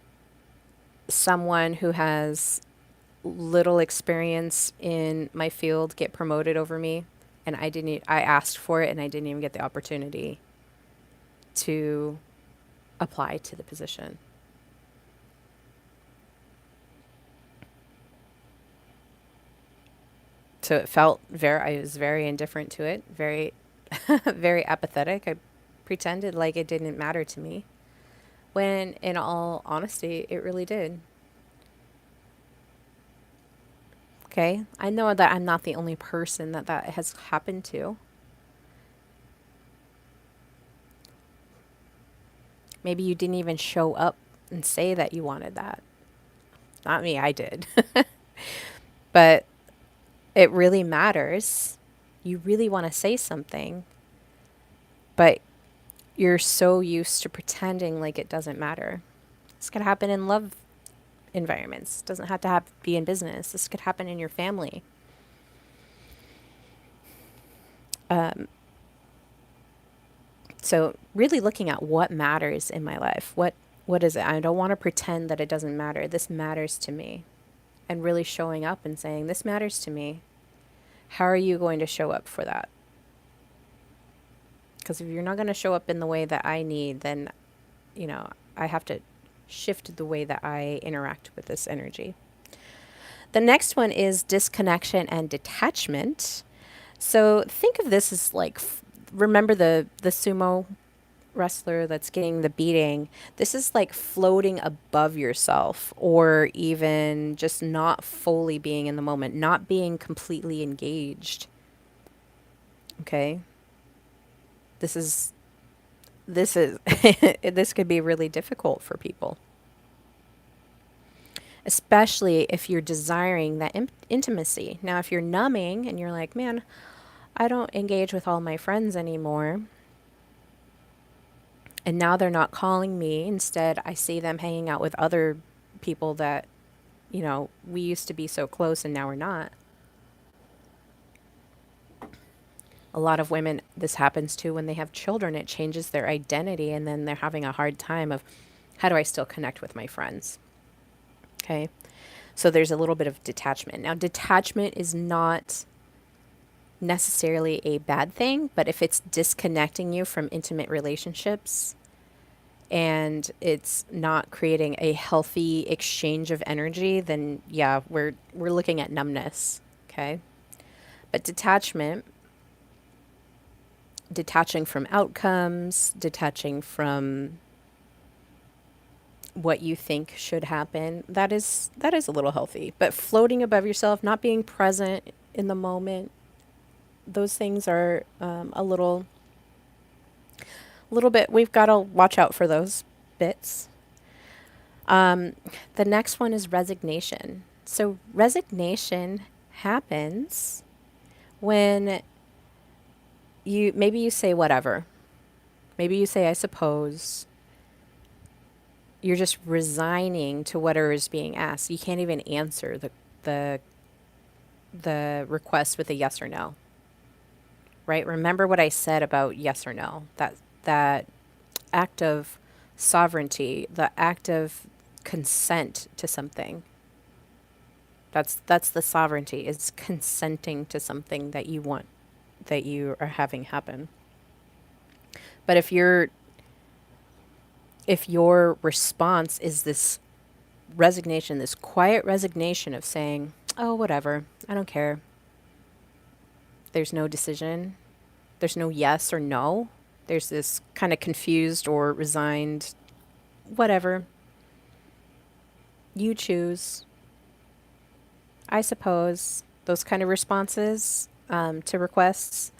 someone who has little experience in my field get promoted over me, and I asked for it and I didn't even get the opportunity to apply to the position. So it felt I was very indifferent to it, very, very apathetic. I pretended like it didn't matter to me, when in all honesty, it really did. Okay. I know that I'm not the only person that that has happened to. Maybe you didn't even show up and say that you wanted that. Not me, I did. But it really matters. You really want to say something, but you're so used to pretending like it doesn't matter. This could happen in love environments. It doesn't have to be in business. This could happen in your family. Um, so really looking at what matters in my life. What is it? I don't want to pretend that it doesn't matter. This matters to me. And really showing up and saying, this matters to me. How are you going to show up for that? Because if you're not going to show up in the way that I need, then, I have to shift the way that I interact with this energy. The next one is disconnection and detachment. So think of this as like, remember the sumo wrestler that's getting the beating? This is like floating above yourself, or even just not fully being in the moment, not being completely engaged. Okay? This is this is this could be really difficult for people, especially if you're desiring that intimacy. Now, if you're numbing and you're like, "Man, I don't engage with all my friends anymore." And now they're not calling me. Instead, I see them hanging out with other people that, we used to be so close and now we're not. A lot of women, this happens to when they have children. It changes their identity, and then they're having a hard time of, how do I still connect with my friends? Okay. So there's a little bit of detachment. Now, detachment is not necessarily a bad thing, but if it's disconnecting you from intimate relationships and it's not creating a healthy exchange of energy, then yeah, we're looking at numbness, okay? But detachment, detaching from outcomes, detaching from what you think should happen, that is a little healthy. But floating above yourself, not being present in the moment, those things are a little bit, we've got to watch out for those bits. Um, the next one is resignation. So resignation happens when maybe you say whatever. Maybe you say, I suppose. You're just resigning to whatever is being asked. You can't even answer the the request with a yes or no, right? Remember what I said about yes or no. That act of sovereignty, the act of consent to something. That's the sovereignty, is consenting to something that you want, that you are having happen. But if your response is this resignation, this quiet resignation of saying, "Oh, whatever. I don't care." There's no decision. There's no yes or no. There's this kind of confused or resigned, whatever. You choose. I suppose those kind of responses to requests,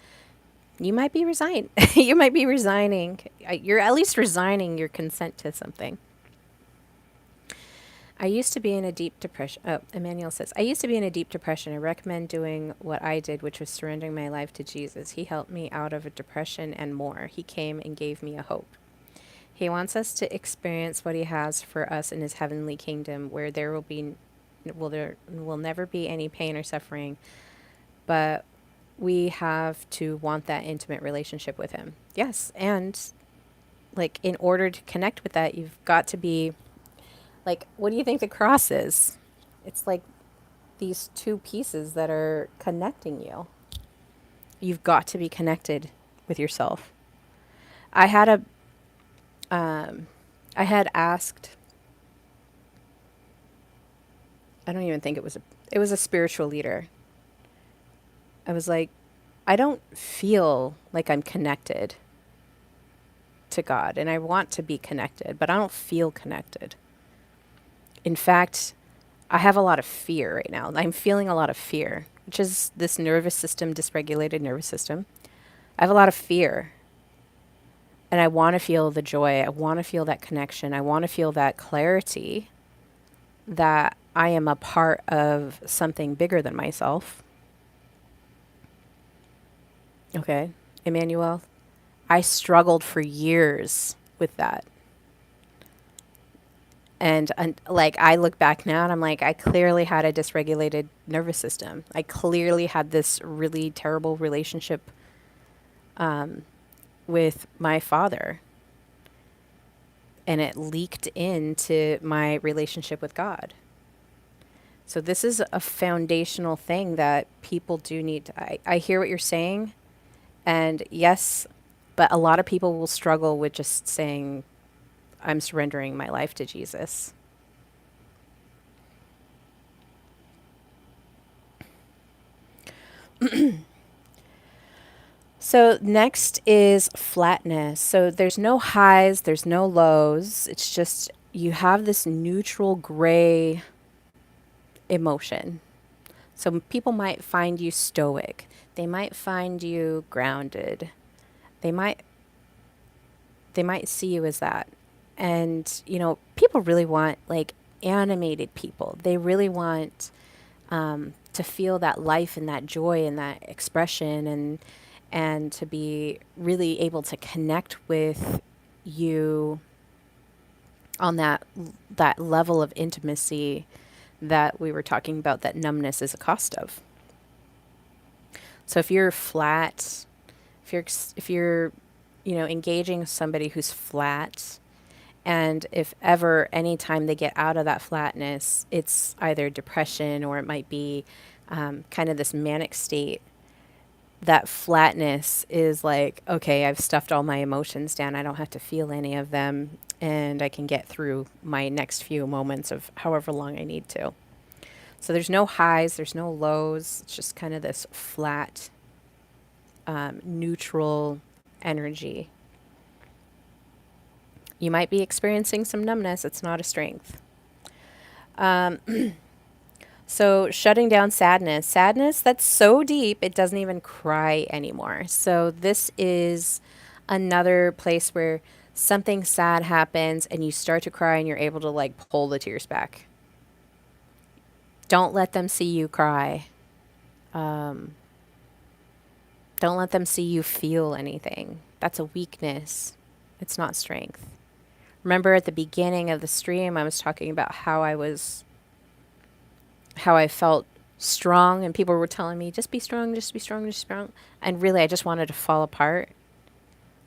you might be resign. You might be resigning. You're at least resigning your consent to something. I used to be in a deep depression. Oh, Emmanuel says, I used to be in a deep depression. I recommend doing what I did, which was surrendering my life to Jesus. He helped me out of a depression and more. He came and gave me a hope. He wants us to experience what he has for us in his heavenly kingdom, where there will never be any pain or suffering, but we have to want that intimate relationship with him. Yes, and like in order to connect with that, you've got to be like, what do you think the cross is? It's like these two pieces that are connecting you. You've got to be connected with yourself. I had a I had asked, I don't even think it was a spiritual leader. I was like, I don't feel like I'm connected to God, and I want to be connected, but I don't feel connected. In fact, I have a lot of fear right now. I'm feeling a lot of fear, which is this nervous system, dysregulated nervous system. I have a lot of fear, and I want to feel the joy. I want to feel that connection. I want to feel that clarity that I am a part of something bigger than myself. Okay, Emmanuel, I struggled for years with that. And like I look back now and I'm like, I clearly had a dysregulated nervous system. I clearly had this really terrible relationship with my father, and it leaked into my relationship with God. So this is a foundational thing that people do need to, I hear what you're saying, and yes, but a lot of people will struggle with just saying, I'm surrendering my life to Jesus. So next is flatness. So there's no highs, there's no lows. It's just you have this neutral gray emotion. So people might find you stoic. They might find you grounded. They might they might see you as that. And people really want like animated people. They really want to feel that life and that joy and that expression, and to be really able to connect with you on that level of intimacy that we were talking about, that numbness is a cost of. So if you're flat, if you're engaging somebody who's flat, and if ever any time they get out of that flatness, it's either depression or it might be kind of this manic state. That flatness is like, okay, I've stuffed all my emotions down. I don't have to feel any of them, and I can get through my next few moments of however long I need to. So there's no highs, there's no lows. It's just kind of this flat, neutral energy. You might be experiencing some numbness. It's not a strength. Um, so shutting down sadness. Sadness that's so deep it doesn't even cry anymore. So this is another place where something sad happens and you start to cry and you're able to like pull the tears back. Don't let them see you cry. Um, don't let them see you feel anything. That's a weakness. It's not strength. Remember at the beginning of the stream, I was talking about how I felt strong, and people were telling me, just be strong, just be strong, just be strong. And really, I just wanted to fall apart.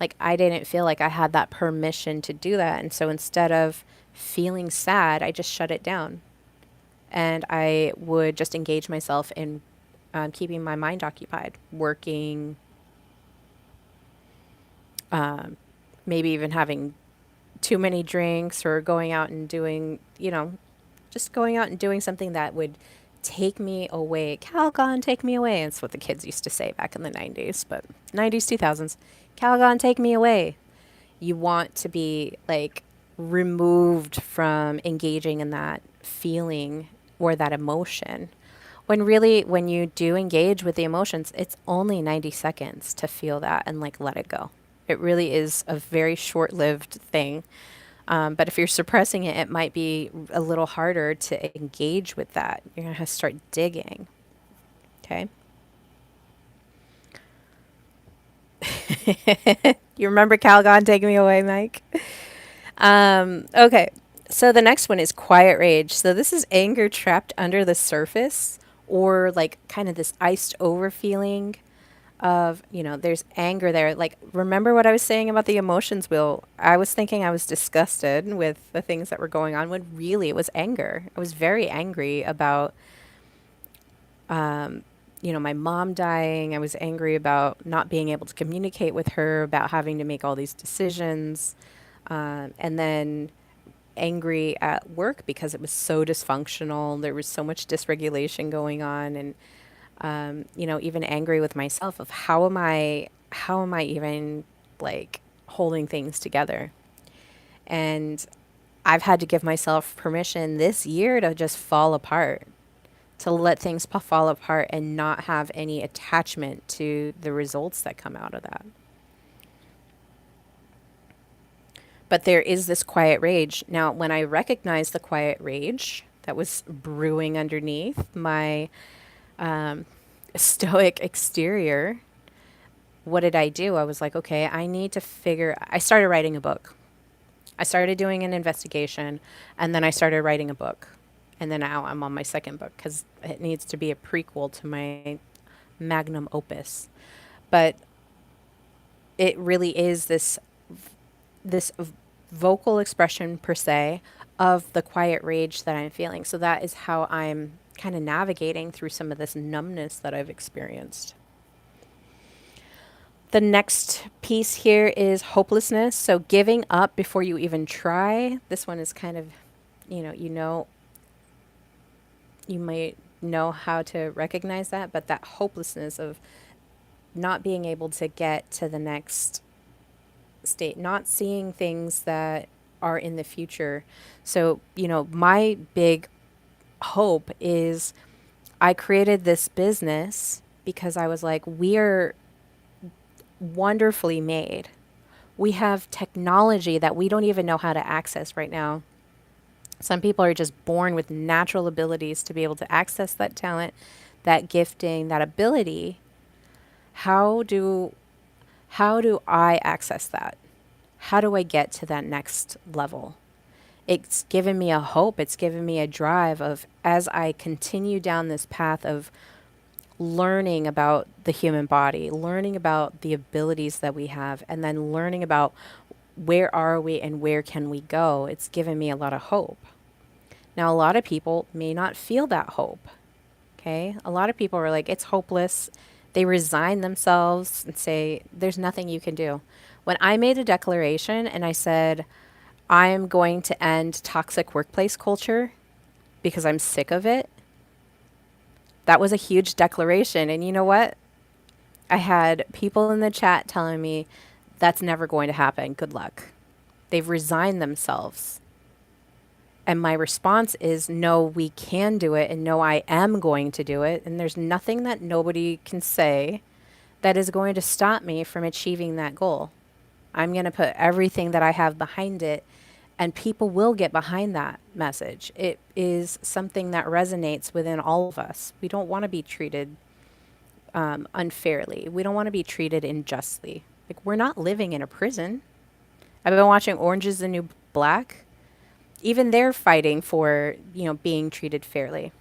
Like, I didn't feel like I had that permission to do that. And so instead of feeling sad, I just shut it down. And I would just engage myself in keeping my mind occupied, working, um, maybe even having too many drinks, or going out and doing, just going out and doing something that would take me away. Calgon, take me away. That's what the kids used to say back in the 90s, but 90s, 2000s. Calgon, take me away. You want to be like removed from engaging in that feeling or that emotion. When really, when you do engage with the emotions, it's only 90 seconds to feel that and like let it go. It really is a very short lived thing. But if you're suppressing it, it might be a little harder to engage with that. You're going to have to start digging. Okay. You remember Calgon, take me away, Mike? Okay. So the next one is quiet rage. So this is anger trapped under the surface, or like kind of this iced over feeling of, there's anger there. Like, remember what I was saying about the emotions wheel? I was thinking I was disgusted with the things that were going on when really it was anger. I was very angry about, my mom dying. I was angry about not being able to communicate with her, about having to make all these decisions. And then angry at work because it was so dysfunctional. There was so much dysregulation going on. And even angry with myself of how am I even like holding things together? And I've had to give myself permission this year to just fall apart, to let things fall apart and not have any attachment to the results that come out of that. But there is this quiet rage. Now, when I recognized the quiet rage that was brewing underneath my stoic exterior, what did I do? I was like, okay, I started writing a book. I started doing an investigation, and then I started writing a book. And then now I'm on my second book because it needs to be a prequel to my magnum opus. But it really is this vocal expression per se of the quiet rage that I'm feeling. So that is how I'm kind of navigating through some of this numbness that I've experienced. The next piece here is hopelessness. So giving up before you even try. This one is kind of, you might know how to recognize that, but that hopelessness of not being able to get to the next state, not seeing things that are in the future. So, my big hope is I created this business because I was like, we are wonderfully made. We have technology that we don't even know how to access right now. Some people are just born with natural abilities to be able to access that talent, that gifting, that ability. How do I access that? How do I get to that next level? It's given me a hope. It's given me a drive of, as I continue down this path of learning about the human body, learning about the abilities that we have, and then learning about where are we and where can we go. It's given me a lot of hope. Now, a lot of people may not feel that hope. Okay. A lot of people are like, it's hopeless. They resign themselves and say, there's nothing you can do. When I made a declaration and I said, I'm going to end toxic workplace culture because I'm sick of it, that was a huge declaration. And you know what? I had people in the chat telling me that's never going to happen. Good luck. They've resigned themselves. And my response is, no, we can do it. And no, I am going to do it. And there's nothing that nobody can say that is going to stop me from achieving that goal. I'm going to put everything that I have behind it, and people will get behind that message. It is something that resonates within all of us. We don't want to be treated unfairly. We don't want to be treated unjustly. Like, we're not living in a prison. I've been watching Orange is the New Black. Even they're fighting for, being treated fairly.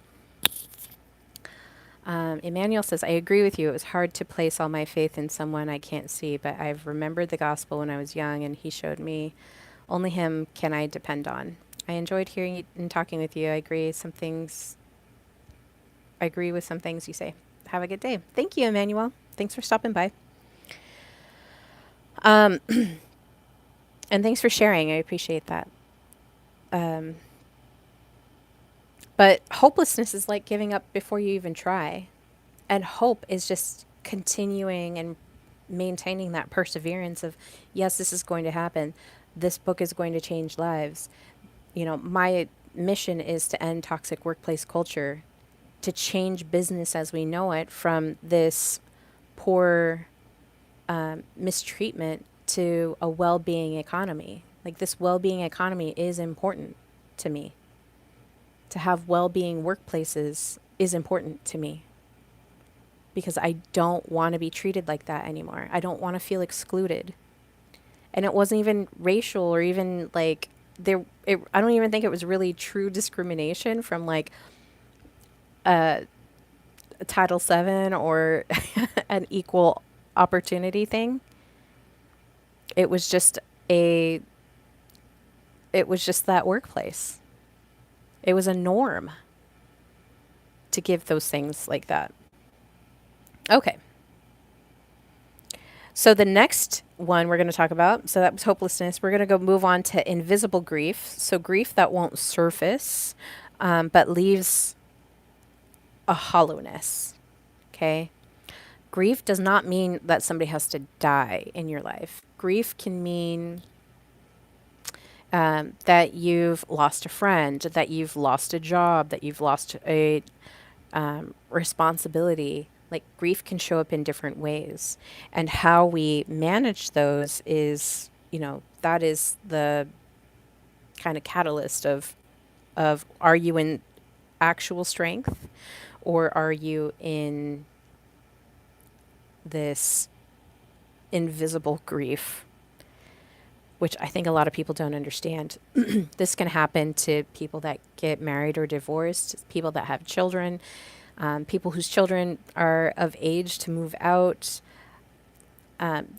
Emmanuel says, I agree with you. It was hard to place all my faith in someone I can't see, but I've remembered the gospel when I was young, and he showed me only him can I depend on. I enjoyed hearing you and talking with you. I agree with some things you say. Have a good day. Thank you, Emmanuel. Thanks for stopping by. And thanks for sharing. I appreciate that. But hopelessness is like giving up before you even try. And hope is just continuing and maintaining that perseverance of, yes, this is going to happen. This book is going to change lives. My mission is to end toxic workplace culture, to change business as we know it from this poor mistreatment to a well-being economy. Like, this well-being economy is important to me. To have well-being workplaces is important to me because I don't want to be treated like that anymore. I don't want to feel excluded. And it wasn't even racial or even like I don't even think it was really true discrimination from like a Title VII or an equal opportunity thing. It was just a it was just that workplace. It was a norm to give those things like that. Okay. So the next one we're going to talk about, so that was hopelessness. We're going to go move on to invisible grief. So grief that won't surface, but leaves a hollowness. Okay. Grief does not mean that somebody has to die in your life. Grief can mean that you've lost a friend, that you've lost a job, that you've lost a responsibility. Like, grief can show up in different ways. And how we manage those is, that is the kind of catalyst of are you in actual strength, or are you in this invisible grief, which I think a lot of people don't understand. This can happen to people that get married or divorced, people that have children, people whose children are of age to move out.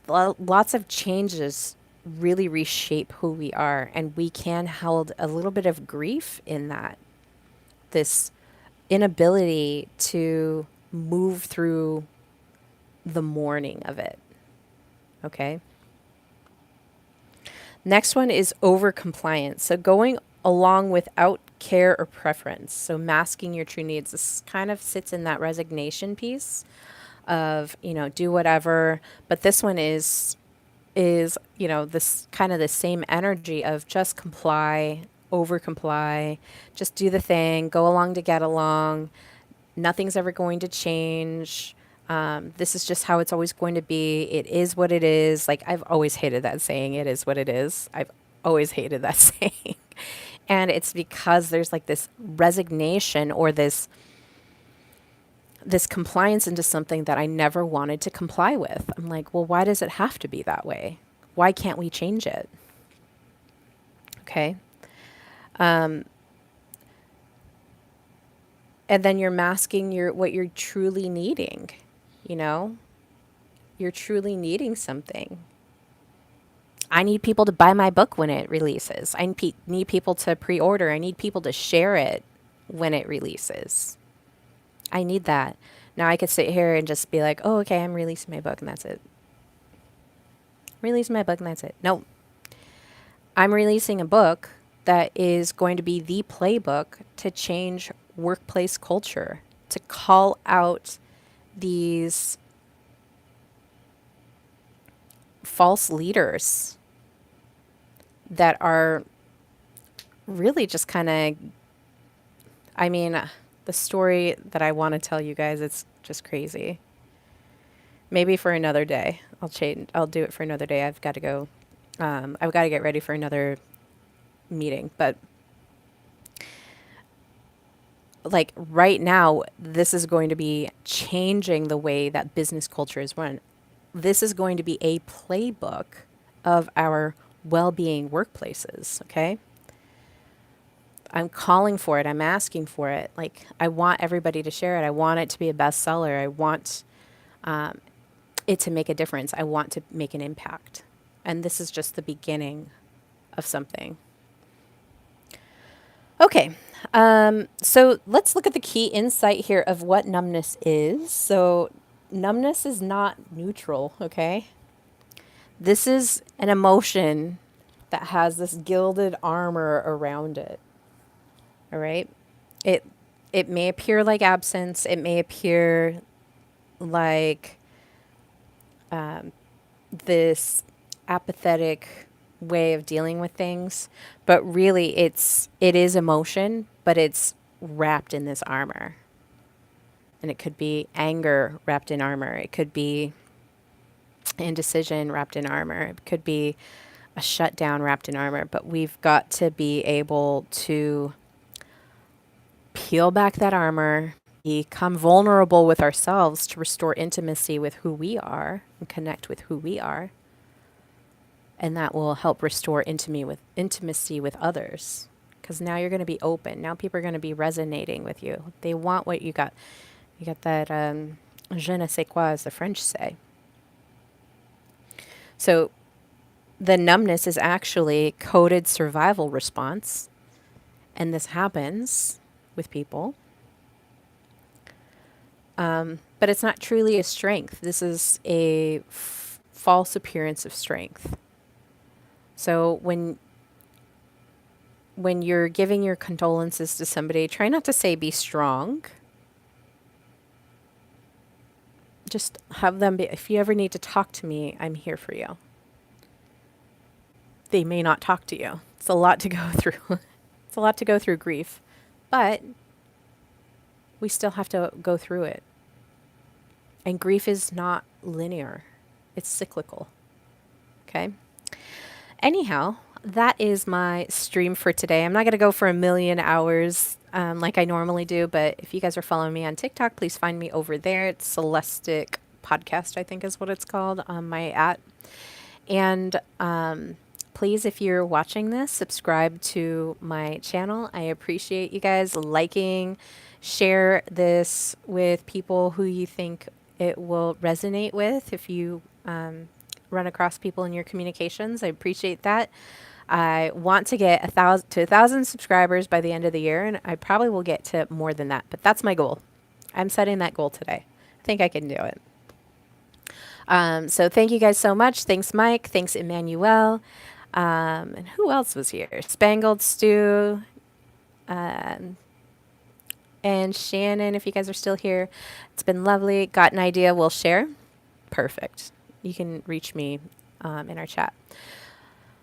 Lots of changes really reshape who we are, and we can hold a little bit of grief in that. This inability to move through the mourning of it. Okay. Next one is over compliance. So going along without care or preference. So masking your true needs. This kind of sits in that resignation piece of, do whatever. But this one is, this kind of the same energy of just comply, over comply, just do the thing, go along to get along. Nothing's ever going to change. This is just how it's always going to be. It is what it is. Like, I've always hated that saying, it is what it is. I've always hated that saying. And it's because there's like this resignation or this compliance into something that I never wanted to comply with. I'm like, well, why does it have to be that way? Why can't we change it? Okay. And then you're masking what you're truly needing. You're truly needing something. I need people to buy my book when it releases. I need people to pre-order. I need people to share it when it releases. I need that. Now I could sit here and just be like, oh, okay, I'm releasing my book and that's it. Releasing my book and that's it. No. I'm releasing a book that is going to be the playbook to change workplace culture, to call out these false leaders that are really just kind of, the story that I want to tell you guys, it's just crazy. Maybe for another day. I'll do it for another day. I've got to go. I've got to get ready for another meeting. But like right now, this is going to be changing the way that business culture is run. This is going to be a playbook of our well-being workplaces. Okay. I'm calling for it. I'm asking for it. Like, I want everybody to share it. I want it to be a bestseller. I want it to make a difference. I want to make an impact. And this is just the beginning of something. Okay. So let's look at the key insight here of what numbness is. So numbness is not neutral. Okay. This is an emotion that has this gilded armor around it. All right. It may appear like absence. It may appear like this apathetic way of dealing with things, but really it is emotion, but it's wrapped in this armor. And it could be anger wrapped in armor. It could be indecision wrapped in armor. It could be a shutdown wrapped in armor, but we've got to be able to peel back that armor, become vulnerable with ourselves to restore intimacy with who we are and connect with who we are. And that will help restore intimacy with others. Because now you're going to be open. Now people are going to be resonating with you. They want what you got. You got that je ne sais quoi, as the French say. So the numbness is actually coded survival response. And this happens with people. But it's not truly a strength. This is a false appearance of strength. So when you're giving your condolences to somebody, try not to say be strong. Just have them be, if you ever need to talk to me, I'm here for you. They may not talk to you. It's a lot to go through. It's a lot to go through grief, but we still have to go through it. And grief is not linear. It's cyclical. Okay? Anyhow, that is my stream for today. I'm not going to go for 1,000,000 hours like I normally do, but if you guys are following me on TikTok, please find me over there. It's Celestic Podcast, I think is what it's called, on my @ And please, if you're watching this, subscribe to my channel. I appreciate you guys liking, share this with people who you think it will resonate with. If you run across people in your communications, I appreciate that. I want to get 1,000 subscribers by the end of the year, and I probably will get to more than that, but that's my goal. I'm setting that goal today. I think I can do it. So thank you guys so much. Thanks, Mike. Thanks, Emmanuel. And who else was here? Spangled Stew. And Shannon, if you guys are still here. It's been lovely. Got an idea? We'll share. Perfect. You can reach me in our chat.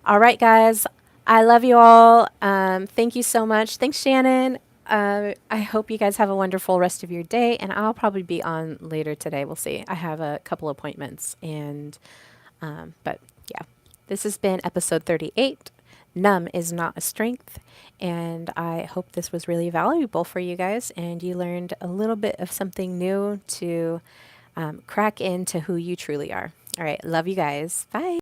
All right, guys. I love you all. Thank you so much. Thanks, Shannon. I hope you guys have a wonderful rest of your day, and I'll probably be on later today. We'll see. I have a couple appointments, and but yeah, this has been episode 38. Numb is not a strength, and I hope this was really valuable for you guys, and you learned a little bit of something new to crack into who you truly are. All right, love you guys. Bye.